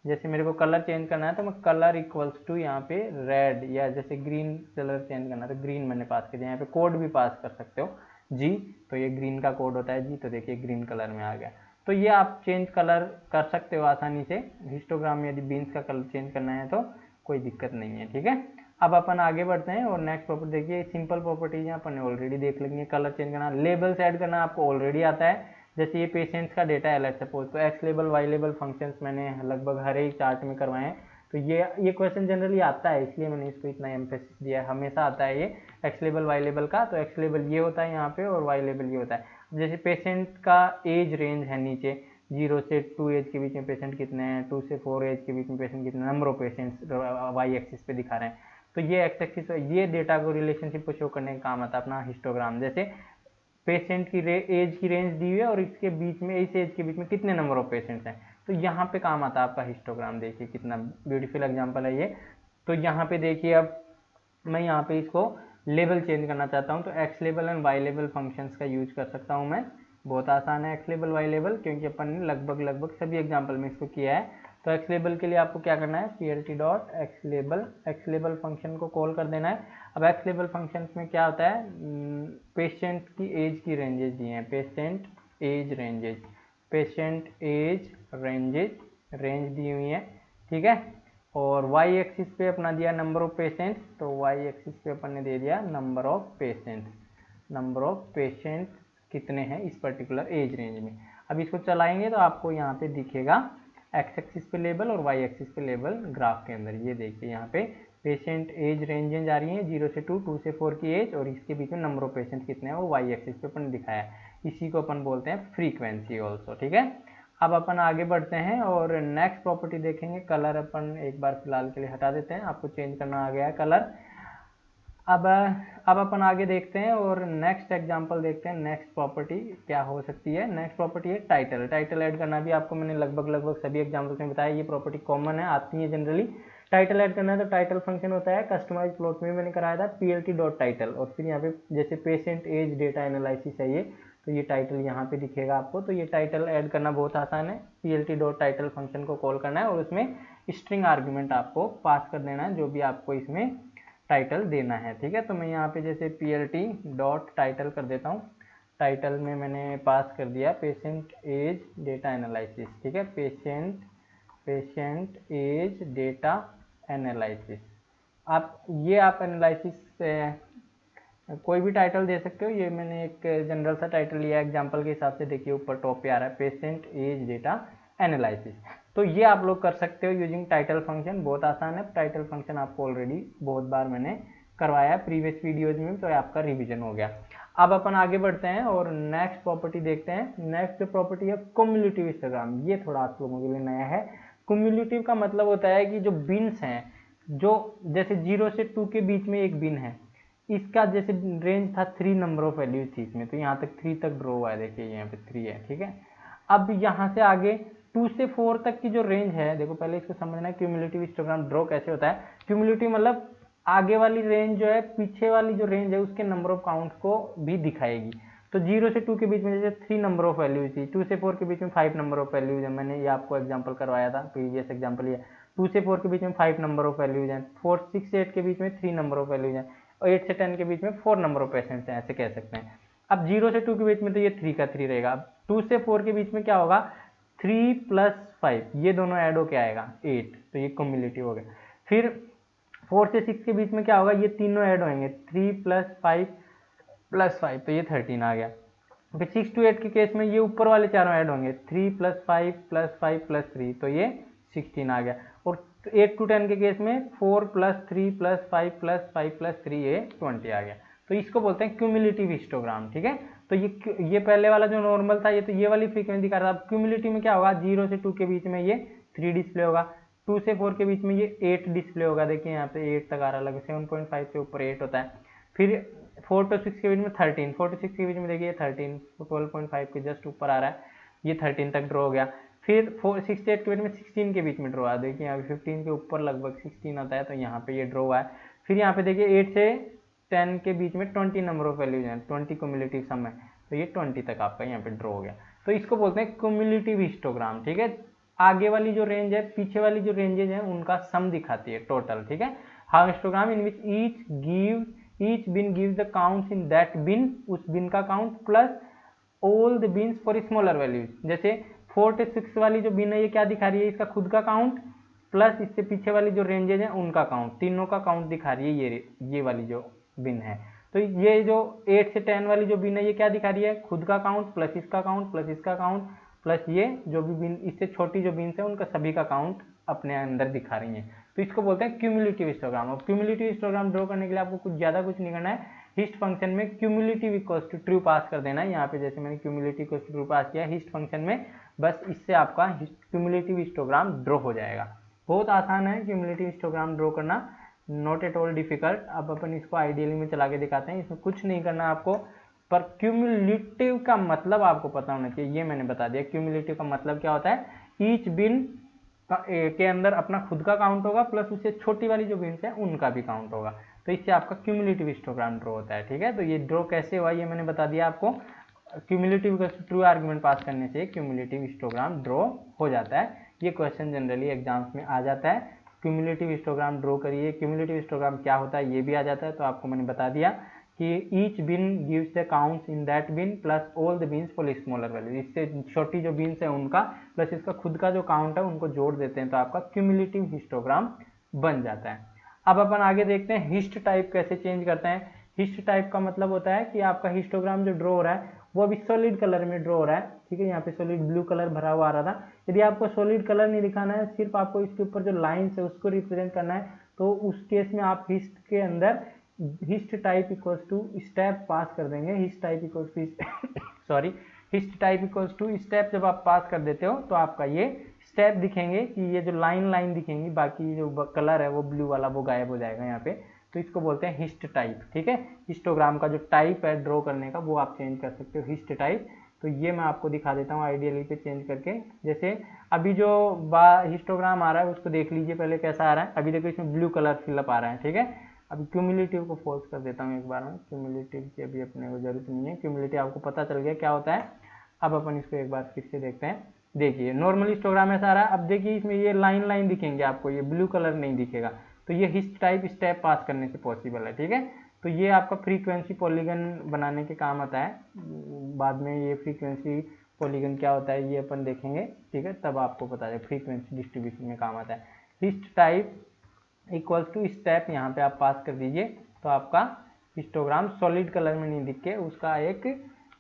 A: जैसे मेरे को कलर चेंज करना है तो मैं कलर इक्वल्स टू यहाँ पे रेड, या जैसे ग्रीन कलर चेंज करना है तो ग्रीन मैंने पास कर दिया। यहाँ पे कोड भी पास कर सकते हो जी, तो ये ग्रीन का कोड होता है जी, तो देखिए ग्रीन कलर में आ गया। तो ये आप चेंज कलर कर सकते हो आसानी से हिस्टोग्राम में, यदि बीन्स का कलर चेंज करना है तो कोई दिक्कत नहीं है, ठीक है। अब अपन आगे बढ़ते हैं और नेक्स्ट प्रॉपर्टी देखिए, सिंपल प्रॉपर्टीज है अपन ने ऑलरेडी देख लेंगे। कलर चेंज करना, लेबल्स ऐड करना आपको ऑलरेडी आता है। जैसे ये पेशेंट्स का डेटा है लेट्स सपोज, तो x label y label functions मैंने लगभग हर एक चार्ट में करवाए हैं। तो ये क्वेश्चन जनरली आता है, इसलिए मैंने इसको इतना एम्फेसिस दिया है। हमेशा आता है ये एक्स लेबल वाई लेबल का। तो एक्स लेबल ये होता है यहाँ पे और वाई लेबल ये होता है। जैसे पेशेंट का एज रेंज है नीचे, 0 से 2 एज के बीच में पेशेंट कितने हैं, 2 से 4 एज के बीच में पेशेंट कितने, number of patients y axis पे दिखा रहे हैं। तो ये एक्स एक्सिस, ये डेटा को रिलेशनशिप को शो करने का काम आता है अपना हिस्टोग्राम। जैसे पेशेंट की एज की रेंज दी हुई है और इसके बीच में, इस एज के बीच में कितने नंबर ऑफ पेशेंट्स हैं, तो यहाँ पे काम आता है आपका हिस्टोग्राम। देखिए कितना ब्यूटीफुल एग्जांपल है ये। तो यहाँ पे देखिए, अब मैं यहाँ पे इसको लेबल चेंज करना चाहता हूँ तो x label and y label functions का यूज कर सकता हूँ मैं। बहुत आसान है एक्स लेबल वाई लेबल, क्योंकि अपन ने लगभग सभी एग्जाम्पल में इसको किया है। तो एक्स लेबल के लिए आपको क्या करना है, plt dot x label function को कॉल कर देना है। अब एक्स लेबल फंक्शन में क्या होता है, पेशेंट की एज की रेंजेस दी हैं, पेशेंट एज रेंज दी हुई है, ठीक है। और वाई एक्सिस पे अपना दिया नंबर ऑफ पेशेंट्स, तो वाई एक्सिस पे अपन ने दे दिया नंबर ऑफ पेशेंट्स कितने हैं इस पर्टिकुलर एज रेंज में। अब इसको चलाएंगे तो आपको यहाँ पे दिखेगा एक्स एक्सिस पे लेबल और वाई एक्सिस पे लेबल ग्राफ के अंदर। ये देखिए यहाँ पे पेशेंट एज रेंजेज आ रही हैं 0 से 2, 2 से 4 की एज, और इसके बीच में नंबर ऑफ पेशेंट कितने हैं वो वाई एक्सिस पे अपन दिखाया है। इसी को अपन बोलते हैं फ्रीक्वेंसी ऑल्सो, ठीक है। अब अपन आगे बढ़ते हैं और नेक्स्ट प्रॉपर्टी देखेंगे। कलर अपन एक बार फिलहाल के लिए हटा देते हैं, आपको चेंज करना आ गया है कलर। अब अपन आगे देखते हैं और नेक्स्ट एग्जांपल देखते हैं। नेक्स्ट प्रॉपर्टी क्या हो सकती है, नेक्स्ट प्रॉपर्टी है टाइटल ऐड करना। भी आपको मैंने लगभग सभी एग्जांपल्स में बताया, ये प्रॉपर्टी कॉमन है, आती है जनरली। टाइटल ऐड करना है तो टाइटल फंक्शन होता है, कस्टमाइज प्लॉट में मैंने कराया था plt डॉट टाइटल, और फिर यहाँ पे जैसे पेशेंट एज डेटा एनालिसिस है ये, तो ये टाइटल यहाँ पे दिखेगा आपको। तो ये टाइटल ऐड करना बहुत आसान है, plt डॉट टाइटल फंक्शन को कॉल करना है और उसमें स्ट्रिंग आर्ग्यूमेंट आपको पास कर देना है, जो भी आपको इसमें टाइटल देना है, ठीक है। तो मैं यहाँ पे जैसे plt डॉट टाइटल कर देता हूँ। टाइटल में मैंने पास कर दिया पेशेंट एज डेटा एनालिसिस, ठीक है, पेशेंट एज डेटा एनालिसिस। आप एनालिसिस कोई भी टाइटल दे सकते हो, ये मैंने एक जनरल सा टाइटल लिया एग्जांपल के हिसाब से। देखिए ऊपर टॉप पे आ रहा है पेशेंट एज डेटा एनालिसिस। तो ये आप लोग कर सकते हो यूजिंग टाइटल फंक्शन, बहुत आसान है। टाइटल फंक्शन आपको ऑलरेडी बहुत बार मैंने करवाया है प्रीवियस वीडियोज में, तो आपका रिवीजन हो गया। अब अपन आगे बढ़ते हैं और नेक्स्ट प्रॉपर्टी देखते हैं। नेक्स्ट प्रॉपर्टी है क्युमुलेटिव हिस्टोग्राम। ये थोड़ा आप लोगों के लिए नया है। क्युमुलेटिव का मतलब होता है कि जो बिन्स हैं, जो जैसे 0 से 2 के बीच में एक बिन है, इसका जैसे रेंज था 3 नंबर ऑफ वैल्यूज थी इसमें, तो यहाँ तक 3 तक ड्रॉ हुआ है, देखिए यहाँ पे 3 है, ठीक है। अब यहाँ से आगे 2 से 4 तक की जो रेंज है, देखो पहले इसको समझना है क्यूमुलेटिव हिस्टोग्राम ड्रॉ कैसे होता है। क्यूमुलेटिव मतलब आगे वाली रेंज जो है पीछे वाली जो रेंज है उसके नंबर ऑफ काउंट्स को भी दिखाएगी। तो 0 से 2 के बीच में जैसे 3 नंबर ऑफ वैल्यूज थी, 2 से 4 के बीच में 5 नंबर ऑफ वैल्यूज है। मैंने ये आपको एग्जांपल करवाया था, प्रीवियस एग्जांपल ये। 2 से 4 के बीच में 5 नंबर ऑफ वैल्यूज हैं, 6 से 8 के बीच में 3 नंबर ऑफ वैल्यूज हैं, और 8 से 10 के बीच में 4 नंबर ऑफ पेशेंट्स हैं, ऐसे कह सकते हैं। अब 0 से 2 के बीच में तो ये 3 का 3 रहेगा। अब 2 से 4 के बीच में क्या होगा, 3 + 5, ये दोनों ऐड होके आएगा 8, तो ये क्युमुलेटिव हो गया। फिर 4 से 6 के बीच में क्या होगा, ये तीनों ऐड होंगे, 3 + 5 + 5, तो ये 13 आ गया। फिर 6 to 8 के केस में ये ऊपर वाले चारों ऐड होंगे, 3 + 5 + 5 + 3, तो ये 16 आ गया। और तो 8 to 10 के केस में 4 + 3 + 5 + 5 + 3 ये 20 आ गया। तो इसको बोलते हैं क्यूमुलेटिव हिस्टोग्राम, ठीक है। तो ये पहले वाला जो नॉर्मल था ये तो ये वाली फ्रीक्वेंसी दिखा रहा था। अब क्यूमुलेटिव में क्या होगा, 0 से 2 के बीच में ये 3 डिस्प्ले होगा, 2 से 4 के बीच में ये 8 डिस्प्ले होगा। देखिए यहाँ पे 8 तक आ रहा है, 7.5 से ऊपर 8 होता है। फिर 4 to 6 के बीच में 13, 4 to 6 के बीच में देखिए 13, 12.5 के जस्ट ऊपर आ रहा है, ये 13 तक ड्रॉ हो गया। फिर 6 से 8 के बीच में 16 के बीच में ड्रॉ आ, देखिए यहाँ पे 15 के ऊपर लगभग 16 होता है, तो यहाँ पे ये ड्रॉ हुआ है। फिर यहाँ पे देखिए 8 से 10 के बीच में 20 नंबर ऑफ वैल्यूज हैं, 20 क्यूमुलेटिव सम है, तो ये 20 तक आपका यहाँ पे ड्रॉ हो गया। तो इसको बोलते हैं क्यूमुलेटिव हिस्टोग्राम, ठीक है। आगे वाली जो रेंज है, पीछे वाली जो रेंजेज है उनका सम दिखाती है टोटल, ठीक है। How histogram in which each bin gives the counts in that bin, उस बिन का count plus all the bins for smaller values. जैसे 4 से 6 वाली जो बिन है ये क्या दिखा रही है, इसका खुद का काउंट प्लस इससे पीछे वाली जो रेंजेज है उनका काउंट, तीनों का काउंट दिखा रही है ये वाली जो बिन है। तो ये जो 8 से 10 वाली जो बिन है ये क्या दिखा रही है, खुद का काउंट प्लस इसका काउंट प्लस इसका काउंट प्लस ये जो भी बिन इससे छोटी जो बिन्स है उनका सभी का काउंट अपने अंदर दिखा रही है। तो इसको बोलते हैं क्यूमुलेटिव हिस्टोग्राम। और क्यूमुलेटिव हिस्टोग्राम ड्रॉ करने के लिए आपको कुछ नहीं करना है, हिस्ट फंक्शन में क्यूमुलेटिव इक्वल्स टू ट्रू पास कर देना है। यहाँ पे जैसे मैंने क्यूमुलेटिव इक्वल्स टू ट्रू पास किया हिस्ट फंक्शन में, बस इससे आपका क्यूमुलेटिव हिस्टोग्राम ड्रॉ हो जाएगा। बहुत आसान है क्यूमुलेटिव हिस्टोग्राम ड्रॉ करना, नॉट एट ऑल डिफिकल्ट। अब अपन इसको आइडियली में चला के दिखाते हैं, इसमें कुछ नहीं करना आपको, पर क्यूमुलेटिव का मतलब आपको पता होना चाहिए, ये मैंने बता दिया। क्यूमुलेटिव का मतलब क्या होता है, ईच बिन के अंदर अपना खुद का काउंट होगा प्लस उससे छोटी वाली जो बिन्स है उनका भी काउंट होगा, तो इससे आपका क्यूमुलेटिव हिस्टोग्राम ड्रॉ होता है, ठीक है। तो ये ड्रॉ कैसे हुआ ये मैंने बता दिया आपको। क्यूमुलेटिव का ट्रू आर्गुमेंट पास करने से क्यूमुलेटिव हिस्टोग्राम ड्रॉ हो जाता है। ये क्वेश्चन जनरली एग्जाम्स में आ जाता है, क्यूमुलेटिव हिस्टोग्राम ड्रॉ करिए। क्यूमुलेटिव हिस्टोग्राम क्या होता है ये भी आ जाता है, तो आपको मैंने बता दिया कि each bin gives the counts in that bin plus all the bins for smaller value, इससे छोटी जो बिन्स है उनका प्लस इसका खुद का जो काउंट है उनको जोड़ देते हैं, तो आपका क्यूमुलेटिव हिस्टोग्राम बन जाता है। अब अपन आगे देखते हैं हिस्ट टाइप कैसे चेंज करते हैं। हिस्ट टाइप का मतलब होता है कि आपका हिस्टोग्राम जो ड्रॉ हो रहा है वो अभी सॉलिड कलर में ड्रॉ हो रहा है, ठीक है। यहाँ पे सॉलिड ब्लू कलर भरा हुआ आ रहा था। यदि आपको सॉलिड कलर नहीं दिखाना है, सिर्फ आपको इसके ऊपर जो लाइन्स है उसको रिप्रेजेंट करना है, तो उस केस में आप हिस्ट के अंदर hist type equals to step pass कर देंगे। Hist type equals to sorry hist type equals to step जब आप पास कर देते हो तो आपका ये स्टेप दिखेंगे कि ये जो लाइन दिखेंगी, बाकी जो कलर है वो ब्लू वाला वो गायब हो जाएगा यहाँ पे, तो इसको बोलते हैं हिस्ट टाइप, ठीक है। हिस्टोग्राम का जो टाइप है ड्रॉ करने का वो आप चेंज कर सकते हो, हिस्ट टाइप। तो ये मैं आपको दिखा देता हूँ आइडियली पे चेंज करके। जैसे अभी जो हिस्टोग्राम आ रहा है उसको देख लीजिए पहले कैसा आ रहा है। अभी देखो इसमें ब्लू कलर फिलअप आ रहा है, ठीक है। अभी क्यूमुलेटिव को फोर्स कर देता हूँ एक बार में, क्यूमुलेटिव की अभी अपने को जरूरत नहीं है, क्यूमुलेटिव आपको पता चल गया क्या होता है। अब अपन इसको एक बार फिर से देखते हैं। देखिए नॉर्मल हिस्टोग्राम ऐसा आ रहा है। अब देखिए इसमें ये लाइन दिखेंगे आपको, ये ब्लू कलर नहीं दिखेगा, तो ये हिस्ट टाइप स्टेप पास करने से पॉसिबल है, ठीक है। तो ये आपका फ्रीक्वेंसी पॉलीगन बनाने के काम आता है, बाद में ये फ्रीक्वेंसी पॉलीगन क्या होता है ये अपन देखेंगे, ठीक है, तब आपको पता है फ्रीक्वेंसी डिस्ट्रीब्यूशन में काम आता है। Hist type equals to step यहाँ पे आप पास कर दीजिए, तो आपका हिस्टोग्राम सॉलिड कलर में नहीं दिख के उसका एक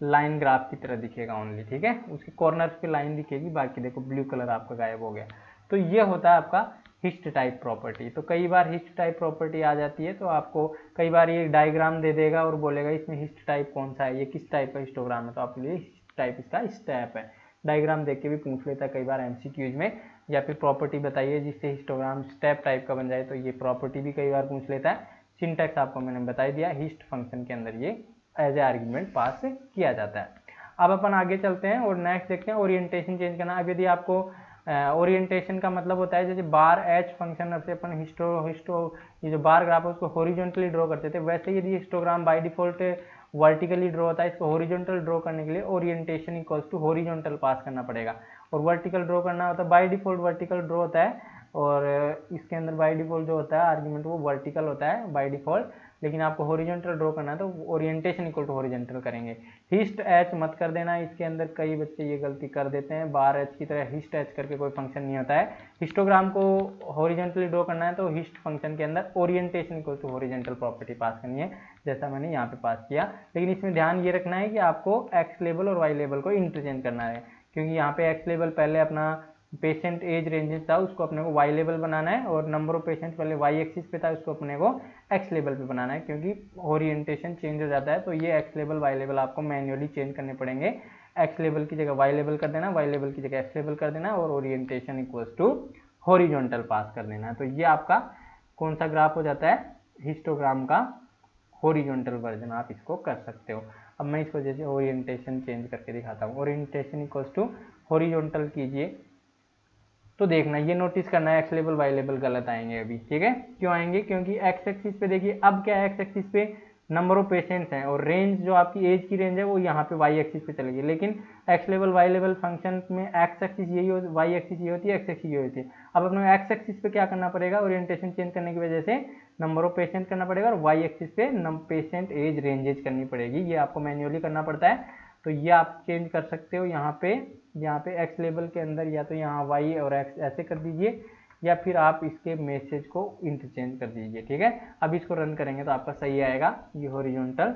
A: लाइन ग्राफ की तरह दिखेगा ओनली, ठीक है। उसके कॉर्नर्स पे लाइन दिखेगी, बाकी देखो ब्लू कलर आपका गायब हो गया। तो ये होता है आपका हिस्ट टाइप प्रॉपर्टी। तो कई बार हिस्ट टाइप प्रॉपर्टी आ जाती है, तो आपको कई बार ये डायग्राम दे देगा और बोलेगा इसमें हिस्ट टाइप कौन सा है, ये किस टाइप का हिस्टोग्राम है, तो आपके लिए हिस्ट टाइप इसका स्टेप है। डायग्राम देख के भी पूछ लेता है कई बार एमसीक्यूज में, या फिर प्रॉपर्टी बताइए जिससे हिस्टोग्राम स्टेप टाइप का बन जाए, तो ये प्रॉपर्टी भी कई बार पूछ लेता है। सिंटैक्स आपको मैंने बता दिया, हिस्ट फंक्शन के अंदर ये एज ए आर्ग्यूमेंट पास किया जाता है। अब अपन आगे चलते हैं और नेक्स्ट देखते हैं ओरिएंटेशन चेंज करना। अब यदि आपको ओरिएंटेशन का मतलब होता है जैसे बार एच फंक्शन से अपन ये जो बार ग्राफ है उसको हॉरिजॉन्टली ड्रॉ करते थे, वैसे यदि histogram by default vertically draw होता है, इसको हॉरिजॉन्टल ड्रॉ करने के लिए ओरिएंटेशन इक्वल्स टू हॉरिजॉन्टल पास करना पड़ेगा। और वर्टिकल ड्रॉ करना होता है, बाय डिफॉल्ट वर्टिकल ड्रॉ होता है, और इसके अंदर बाय डिफॉल्ट जो होता है आर्ग्यूमेंट वो वर्टिकल होता है बाय डिफॉल्ट, लेकिन आपको हॉरिजॉन्टल ड्रॉ करना है तो ओरिएंटेशन इक्वल टू हॉरिजॉन्टल करेंगे। हिस्ट एच मत कर देना, इसके अंदर कई बच्चे ये गलती कर देते हैं, बार एच की तरह हिस्ट एच करके कोई फंक्शन नहीं होता है। हिस्टोग्राम को हॉरिजॉन्टली ड्रॉ करना है तो हिस्ट फंक्शन के अंदर orientation equal to horizontal property pass करनी है, जैसा मैंने यहाँ पे पास किया। लेकिन इसमें ध्यान ये रखना है कि आपको एक्स लेवल और वाई लेवल को इंटरचेंज करना है, क्योंकि यहाँ पे एक्स लेवल पहले अपना पेशेंट एज रेंजेस था उसको अपने को वाई लेवल बनाना है, और नंबर ऑफ पेशेंट पहले वाई एक्सिस पे था उसको अपने को एक्स लेवल पे बनाना है, क्योंकि ओरिएंटेशन चेंज हो जाता है तो ये एक्स लेवल वाई लेवल आपको मैन्युअली चेंज करने पड़ेंगे। एक्स लेवल की जगह वाई लेवल कर देना, वाई लेवल की जगह एक्स लेवल कर देना, और ओरिएंटेशन इक्वल्स टू हॉरिजॉन्टल पास कर देना। तो ये आपका कौन सा ग्राफ हो जाता है, हिस्टोग्राम का हॉरिजॉन्टल वर्जन आप इसको कर सकते हो। अब मैं इसको जैसे ओरिएंटेशन चेंज करके दिखाता हूँ। ओरिएंटेशन इक्वल्स टू हॉरिजॉन्टल कीजिए तो देखना, ये नोटिस करना है एक्स लेवल वाई लेवल गलत आएंगे अभी, ठीक है। क्यों आएंगे, क्योंकि एक्स एक्सिस पे देखिए अब क्या है, एक्स एक्सिस पे नंबर ऑफ पेशेंट्स हैं और रेंज जो आपकी एज की रेंज है वो यहाँ पे वाई एक्सिस पे चलेगी, लेकिन x level y level function में एक्स एक्सिस यही होती है, वाई एक्सिस ये होती है, एक्स एक्सिस ये होती है। अब अपने एक्स एक्सिस पे क्या करना पड़ेगा, ओरिएंटेशन चेंज करने की वजह से नंबर ऑफ पेशेंट करना पड़ेगा, और वाई एक्सिस पे पेशेंट एज रेंजेज करनी पड़ेगी, ये आपको मैन्युअली करना पड़ता है। तो ये आप चेंज कर सकते हो यहाँ पे एक्स लेवल के अंदर, या तो यहाँ वाई और एक्स ऐसे कर दीजिए, या फिर आप इसके मैसेज को इंटरचेंज कर दीजिए, ठीक है। अब इसको रन करेंगे तो आपका सही आएगा ये हॉरिजॉन्टल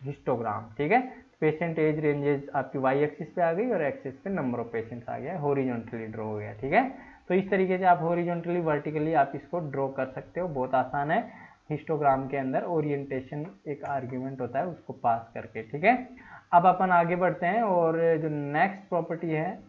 A: हिस्टोग्राम, ठीक है। पेशेंट एज रेंजेस आपकी वाई एक्सिस पे आ गई और एक्सिस पे नंबर ऑफ पेशेंट्स आ गया, हॉरिजॉन्टली ड्रॉ हो गया, ठीक है। तो इस तरीके से आप हॉरिजॉन्टली वर्टिकली आप इसको ड्रॉ कर सकते हो, बहुत आसान है। हिस्टोग्राम के अंदर ओरिएंटेशन एक आर्ग्यूमेंट होता है उसको पास करके, ठीक है। अब अपन आगे बढ़ते हैं और जो नेक्स्ट प्रॉपर्टी है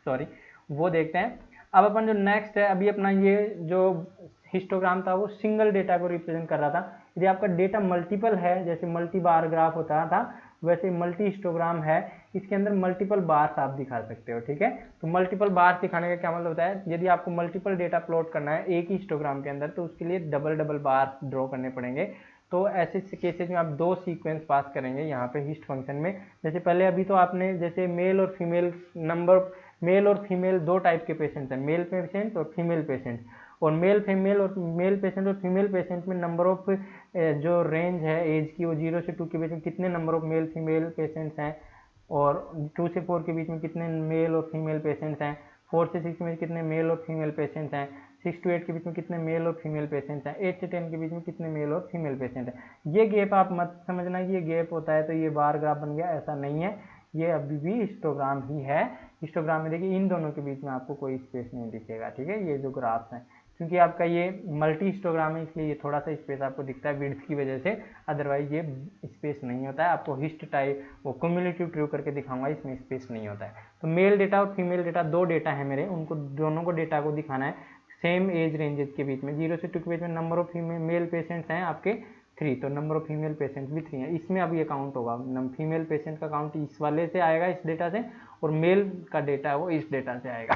A: सॉरी वो देखते हैं। अब अपन जो नेक्स्ट है, अभी अपना ये जो हिस्टोग्राम था वो सिंगल डेटा को रिप्रेजेंट कर रहा था। यदि आपका डेटा मल्टीपल है, जैसे मल्टी बार ग्राफ होता था वैसे मल्टी हिस्टोग्राम है, इसके अंदर मल्टीपल बार्स आप दिखा सकते हो, ठीक है। तो मल्टीपल बार्स दिखाने का क्या मतलब होता है, यदि आपको मल्टीपल डेटा प्लॉट करना है एक ही हिस्टोग्राम के अंदर तो उसके लिए डबल डबल बार्स ड्रॉ करने पड़ेंगे। तो ऐसे केसेस में आप दो सीक्वेंस पास करेंगे यहाँ पे हिस्ट फंक्शन में। जैसे पहले अभी तो आपने जैसे मेल और फीमेल नंबर, मेल और फीमेल दो टाइप के पेशेंट्स हैं, मेल पेशेंट और फीमेल पेशेंट, और मेल पेशेंट और फीमेल पेशेंट में नंबर ऑफ जो रेंज है एज की वो 0 से 2 के बीच में कितने number of male female patients हैं, और 2 से 4 के बीच में कितने मेल और फीमेल पेशेंट्स हैं, 4 से 6 में कितने मेल और फीमेल पेशेंट्स हैं, 6 to 8 के बीच में कितने मेल और फीमेल पेशेंट्स हैं, 8 से 10 के बीच में कितने मेल और फीमेल पेशेंट हैं। ये गैप आप मत समझना कि ये गैप होता है तो ये बार ग्राफ बन गया, ऐसा नहीं है, ये अभी भी हिस्टोग्राम ही है। हिस्टोग्राम में देखिए इन दोनों के बीच में आपको कोई स्पेस नहीं दिखेगा, ठीक है, ये जो ग्राफ्स हैं, क्योंकि आपका ये मल्टी हिस्टोग्राम है इसलिए ये थोड़ा सा स्पेस आपको दिखता है विड्थ की वजह से, अदरवाइज ये स्पेस नहीं होता है। आपको हिस्ट टाइप वो क्युमुलेटिव ट्रू करके दिखाऊंगा, इसमें स्पेस नहीं होता है। तो मेल डेटा और फीमेल डेटा दो डेटा है मेरे, उनको दोनों को डेटा को दिखाना है सेम एज रेंजेस के बीच में, 0 से 2 के बीच में। नंबर ऑफ मेल पेशेंट्स हैं आपके 3, तो नंबर ऑफ फीमेल पेशेंट्स भी 3 है, इसमें अब ये काउंट होगा, फीमेल पेशेंट का काउंट इस वाले से आएगा इस डेटा से, और मेल का डेटा है वो इस डेटा से आएगा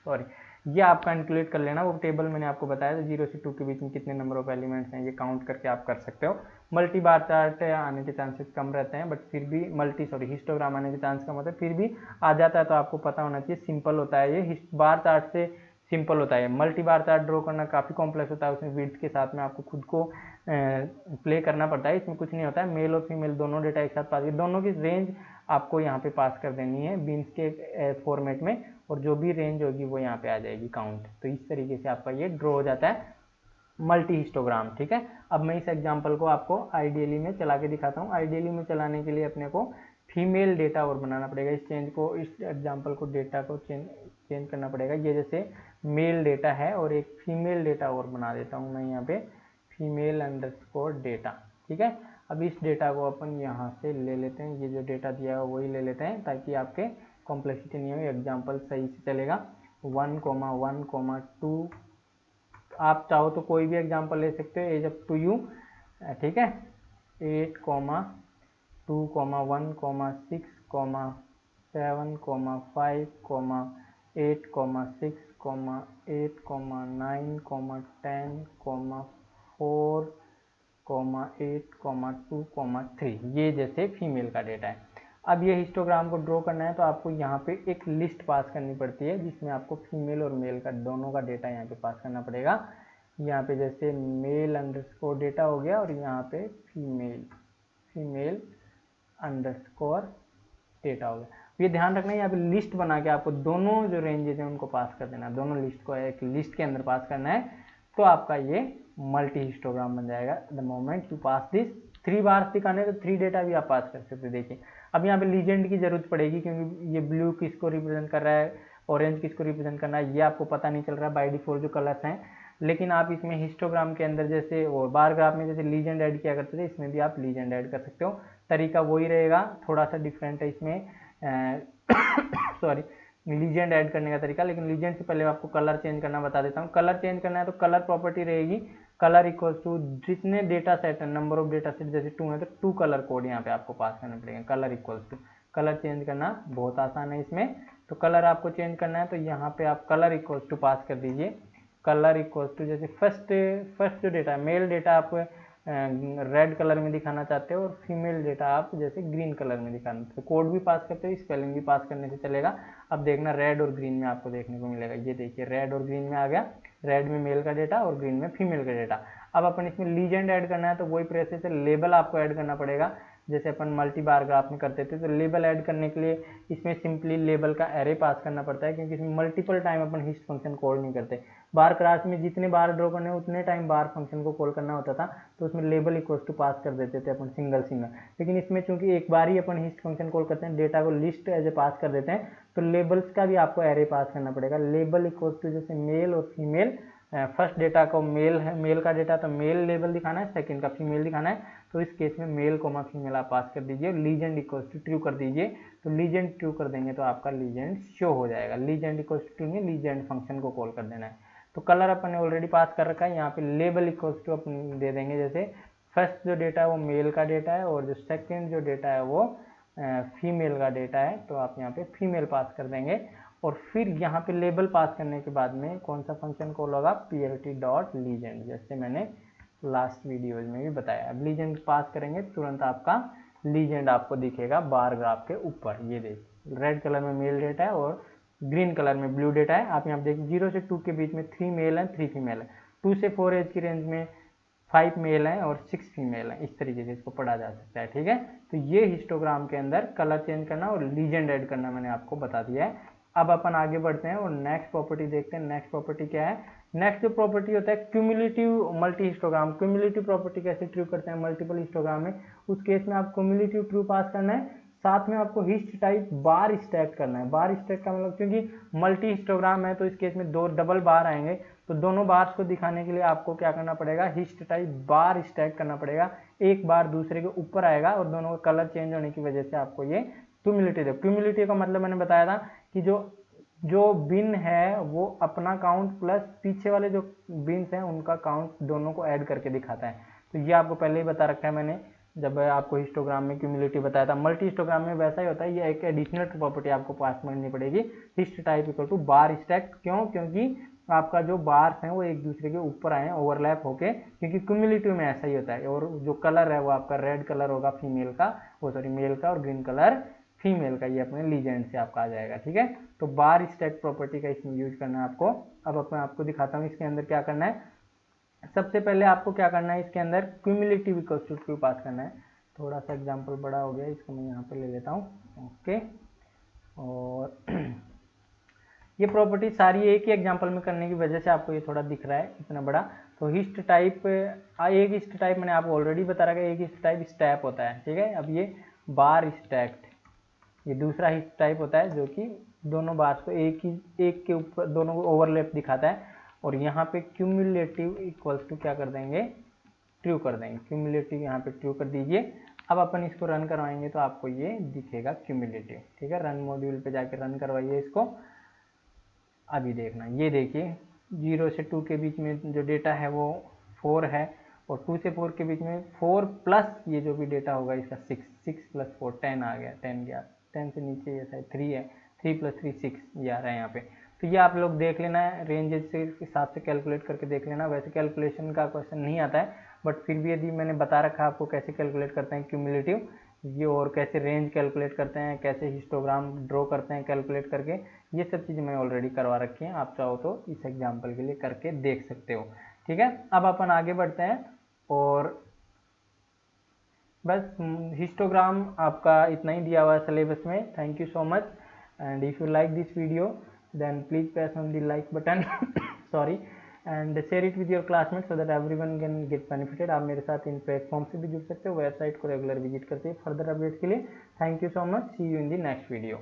A: सॉरी, ये आप कैलकुलेट कर लेना, वो टेबल मैंने आपको बताया था 0 से 2 के बीच में कितने नंबर ऑफ एलिमेंट्स हैं, ये काउंट करके आप कर सकते हो। मल्टी बार चार्ट आने के चांसेस कम रहते हैं, बट फिर भी हिस्टोग्राम आने के चांस कम होते हैं, फिर भी आ जाता है तो आपको पता होना चाहिए। सिंपल होता है ये, बार चार्ट से सिंपल होता है, मल्टी बार चार्ट ड्रॉ करना काफ़ी कॉम्प्लेक्स होता है, उसमें विड्थ के साथ में आपको खुद को प्ले करना पड़ता है। इसमें कुछ नहीं होता है, मेल और फीमेल दोनों डेटा एक साथ पास, दोनों की रेंज आपको यहाँ पे पास कर देनी है बीन्स के फॉर्मेट में, और जो भी रेंज होगी वो यहाँ पे आ जाएगी काउंट। तो इस तरीके से आपका ये ड्रॉ हो जाता है मल्टी हिस्टोग्राम, ठीक है। अब मैं इस एग्जांपल को आपको आइडियली में चला के दिखाता हूँ। आइडियली में चलाने के लिए अपने को फीमेल डेटा और बनाना पड़ेगा, इस एग्जांपल को डेटा को चेंज करना पड़ेगा। ये जैसे मेल डेटा है और एक फीमेल डेटा और बना देता हूँ मैं यहाँ पे, फीमेल अंडरस्कोर डेटा, ठीक है। अब इस डेटा को अपन यहाँ से ले लेते हैं, ये जो डेटा दिया है वही ले लेते हैं ताकि आपके कॉम्प्लेक्सिटी नहीं हो, एग्जाम्पल सही से चलेगा। 1,1,2 आप चाहो तो कोई भी एग्जाम्पल ले सकते हो, एज अप टू यू, ठीक है। 8,2,1,6,7,5,8,6,8,9,10,11 4,8,2,3 ये जैसे फीमेल का डेटा है। अब ये हिस्टोग्राम को ड्रॉ करना है तो आपको यहाँ पे एक लिस्ट पास करनी पड़ती है जिसमें आपको फीमेल और मेल का दोनों का डेटा यहाँ पे पास करना पड़ेगा। यहाँ पे जैसे मेल अंडरस्कोर डेटा हो गया और यहाँ पे फीमेल अंडरस्कोर डेटा हो गया। ये ध्यान रखना है यहाँ पे लिस्ट बना के आपको दोनों जो रेंजेस हैं उनको पास कर देना, दोनों लिस्ट को एक लिस्ट के अंदर पास करना है, तो आपका ये मल्टी हिस्टोग्राम बन जाएगा। The moment you pass this 3 bars दिखाने तो 3 डेटा भी आप पास कर सकते हैं। देखिए अब यहाँ पे लीजेंड की जरूरत पड़ेगी क्योंकि ये ब्लू किसको रिप्रेजेंट कर रहा है, ऑरेंज किसको रिप्रेजेंट करना है ये आपको पता नहीं चल रहा है बाय डिफॉल्ट जो कलर्स हैं, लेकिन आप इसमें हिस्टोग्राम के अंदर जैसे और बार ग्राफ में जैसे लीजेंड ऐड किया करते थे, इसमें भी आप लीजेंड ऐड कर सकते हो। तरीका वही रहेगा, थोड़ा सा डिफरेंट है इसमें सॉरी लीजेंड ऐड करने का तरीका। लेकिन लीजेंड से पहले आपको कलर चेंज करना बता देता हूँ। कलर चेंज करना है तो कलर प्रॉपर्टी रहेगी कलर इक्वल्स टू जितने डेटा सेट है, नंबर ऑफ डेटा सेट जैसे 2 है तो 2 कलर कोड यहाँ पे आपको पास करना पड़ेगा। Colour equals to colour change करना बहुत आसान है इसमें। तो कलर आपको चेंज करना है तो यहाँ पे आप कलर इक्वल्स टू पास कर दीजिए। कलर इक्वल्स टू जैसे फर्स्ट जो डेटा है मेल डेटा आप रेड कलर में दिखाना चाहते हो और फीमेल डेटा आप जैसे ग्रीन कलर में दिखाना चाहते हो। कोड भी पास करते हो, स्पेलिंग भी पास करने से चलेगा। अब देखना रेड और ग्रीन में आपको देखने को मिलेगा, ये देखिए रेड और ग्रीन में आ गया, रेड में मेल का डेटा और ग्रीन में फीमेल का डेटा। अब अपन इसमें लीजेंड ऐड करना है तो वही प्रोसेस है, लेबल आपको ऐड करना पड़ेगा जैसे अपन मल्टी बार ग्राफ में करते थे। तो लेबल ऐड करने के लिए इसमें सिंपली लेबल का एरे पास करना पड़ता है, क्योंकि इसमें मल्टीपल टाइम अपन हिस्ट फंक्शन कॉल नहीं करते। बार क्लास में जितने बार ड्रॉ करने उतने टाइम बार फंक्शन को कॉल करना होता था, तो उसमें लेबल इक्वल्स टू पास कर देते थे अपन सिंगल। लेकिन इसमें चूंकि एक बार ही अपन हिस्ट फंक्शन कॉल करते हैं, डेटा को लिस्ट एज ए पास कर देते हैं, तो लेबल्स का भी आपको एरे पास करना पड़ेगा। लेबल इक्वल्स टू जैसे मेल और फीमेल, फर्स्ट डेटा को मेल है, मेल का डेटा तो मेल लेबल दिखाना है, सेकंड का फीमेल दिखाना है, तो इस केस में मेल कोमा फीमेल आप पास कर दीजिए। लीजेंड इक्वल्स टू ट्रू कर दीजिए, तो लीजेंड ट्रू कर देंगे तो आपका लीजेंड शो हो जाएगा। लीजेंड इक्वल्स टू ट्रू में लीजेंड फंक्शन को कॉल कर देना है। तो कलर अपन ने ऑलरेडी पास कर रखा है, यहाँ पे लेबल इक्वल्स टू अपन दे देंगे जैसे फर्स्ट जो डेटा है वो मेल का डेटा है और जो सेकेंड जो डेटा है वो फीमेल का डेटा है, तो आप यहाँ पे फीमेल पास कर देंगे। और फिर यहाँ पे लेबल पास करने के बाद में कौन सा फंक्शन कॉल होगा, plt.legend, जैसे मैंने लास्ट वीडियोज में भी बताया। अब लीजेंड पास करेंगे तुरंत आपका लीजेंड आपको दिखेगा बार ग्राफ के ऊपर। ये देखिए रेड कलर में मेल डेटा है और ग्रीन कलर में ब्लू डेटा है। आप यहाँ देखिए 0 से 2 के बीच में 3 मेल है 3 फीमेल है, 2 से 4 एज की रेंज में 5 मेल है और 6 फीमेल है। इस तरीके से इसको पढ़ा जा सकता है, ठीक है। तो ये हिस्टोग्राम के अंदर कलर चेंज करना और लीजेंड ऐड करना मैंने आपको बता दिया है। अब अपन आगे बढ़ते हैं और नेक्स्ट प्रॉपर्टी देखते हैं। नेक्स्ट प्रॉपर्टी क्या है, नेक्स्ट जो प्रॉपर्टी होता है cumulative multi histogram. Cumulative property कैसे ट्रू करते हैं मल्टीपल हिस्टोग्राम में, उस केस में आप क्यूमुलेटिव ट्रू पास करना है, साथ में आपको हिस्ट टाइप बार स्टैक करना है। बार स्टैक का मतलब क्योंकि मल्टी हिस्टोग्राम है तो इस केस में 2 डबल बार आएंगे, तो दोनों बार्स को दिखाने के लिए आपको क्या करना पड़ेगा, हिस्ट टाइप बार स्टैक करना पड़ेगा। एक बार दूसरे के ऊपर आएगा और दोनों का कलर चेंज होने की वजह से आपको ये क्यूमुलेटिव। क्यूमुलेटिव का मतलब मैंने बताया था कि जो बिन है वो अपना काउंट प्लस पीछे वाले जो बिन्स हैं उनका काउंट दोनों को ऐड करके दिखाता है। तो ये आपको पहले ही बता रखा है मैंने जब आपको हिस्टोग्राम में क्यूमुलेटिव बताया था। मल्टी हिस्टोग्राम में वैसा ही होता है, ये एक एडिशनल प्रॉपर्टी आपको पास करनी पड़ेगी, hist type equal to bar stack. क्यों, क्योंकि आपका जो बार्स हैं वो एक दूसरे के ऊपर आए ओवरलैप होके, क्योंकि क्यूमुलेटिव में ऐसा ही होता है। और जो कलर है वो आपका रेड कलर होगा फीमेल का, वो सॉरी मेल का, और ग्रीन कलर फीमेल का। ये अपने लीजेंड से आपका आ जाएगा, ठीक है। तो बार स्टैक प्रॉपर्टी का इसमें यूज करना है आपको। अब मैं आपको दिखाता हूँ इसके अंदर क्या करना है। सबसे पहले आपको क्या करना है, इसके अंदर क्यूमुलेटिव इक्वल्स टू ट्रू पास करना है। थोड़ा सा एग्जांपल बड़ा हो गया, इसको मैं यहाँ पे ले लेता हूँ, ओके। और ये प्रॉपर्टी सारी एक ही एग्जांपल में करने की वजह से आपको ये थोड़ा दिख रहा है इतना बड़ा। तो हिस्ट टाइप, एक हिस्ट टाइप मैंने आपको ऑलरेडी बता रखा है, एक हिस्ट टाइप स्टैप होता है, ठीक है। अब ये बार स्टैक्ड, ये दूसरा हिस्ट टाइप होता है जो कि दोनों बार्स को एक के ऊपर दोनों को ओवरलैप दिखाता है। और यहाँ पे क्यूमुलेटिव इक्वल्स टू क्या कर देंगे, ट्रू कर देंगे। क्यूमुलेटिव यहाँ पे ट्रू कर दीजिए। अब अपन इसको रन करवाएंगे तो आपको ये दिखेगा क्यूमुलेटिव, ठीक है। रन मॉड्यूल पे जाके रन करवाइए इसको। अभी देखना, ये देखिए 0 से 2 के बीच में जो डेटा है वो 4 है और 2 से 4 के बीच में 4 प्लस ये जो भी डेटा होगा इसका 6 प्लस 4 10 आ गया, 10 गया, 10 से नीचे ये शायद 3 है, 3 प्लस 3 6 ये आ रहा है यहाँ पे। तो ये आप लोग देख लेना है, रेंजेस से हिसाब से कैलकुलेट करके देख लेना। वैसे कैलकुलेशन का क्वेश्चन नहीं आता है, बट फिर भी यदि मैंने बता रखा है आपको कैसे कैलकुलेट करते हैं क्यूमुलेटिव ये, और कैसे रेंज कैलकुलेट करते हैं, कैसे हिस्टोग्राम ड्रॉ करते हैं कैलकुलेट करके, ये सब चीज़ें मैंने ऑलरेडी करवा रखी हैं। आप चाहो तो इस एग्जाम्पल के लिए करके देख सकते हो, ठीक है। अब अपन आगे बढ़ते हैं और बस हिस्टोग्राम आपका इतना ही दिया हुआ है सिलेबस में। Thank you so much, and if you like this video then please press on the like button sorry, and share it with your classmate so that everyone can get benefited. आप मेरे साथ इन प्लेटफॉर्म से भी जुड़ सकते हो, वेबसाइट को रेगुलर विजिट करते हैं फर्दर अपडेट के लिए। Thank you so much, see you in the next video.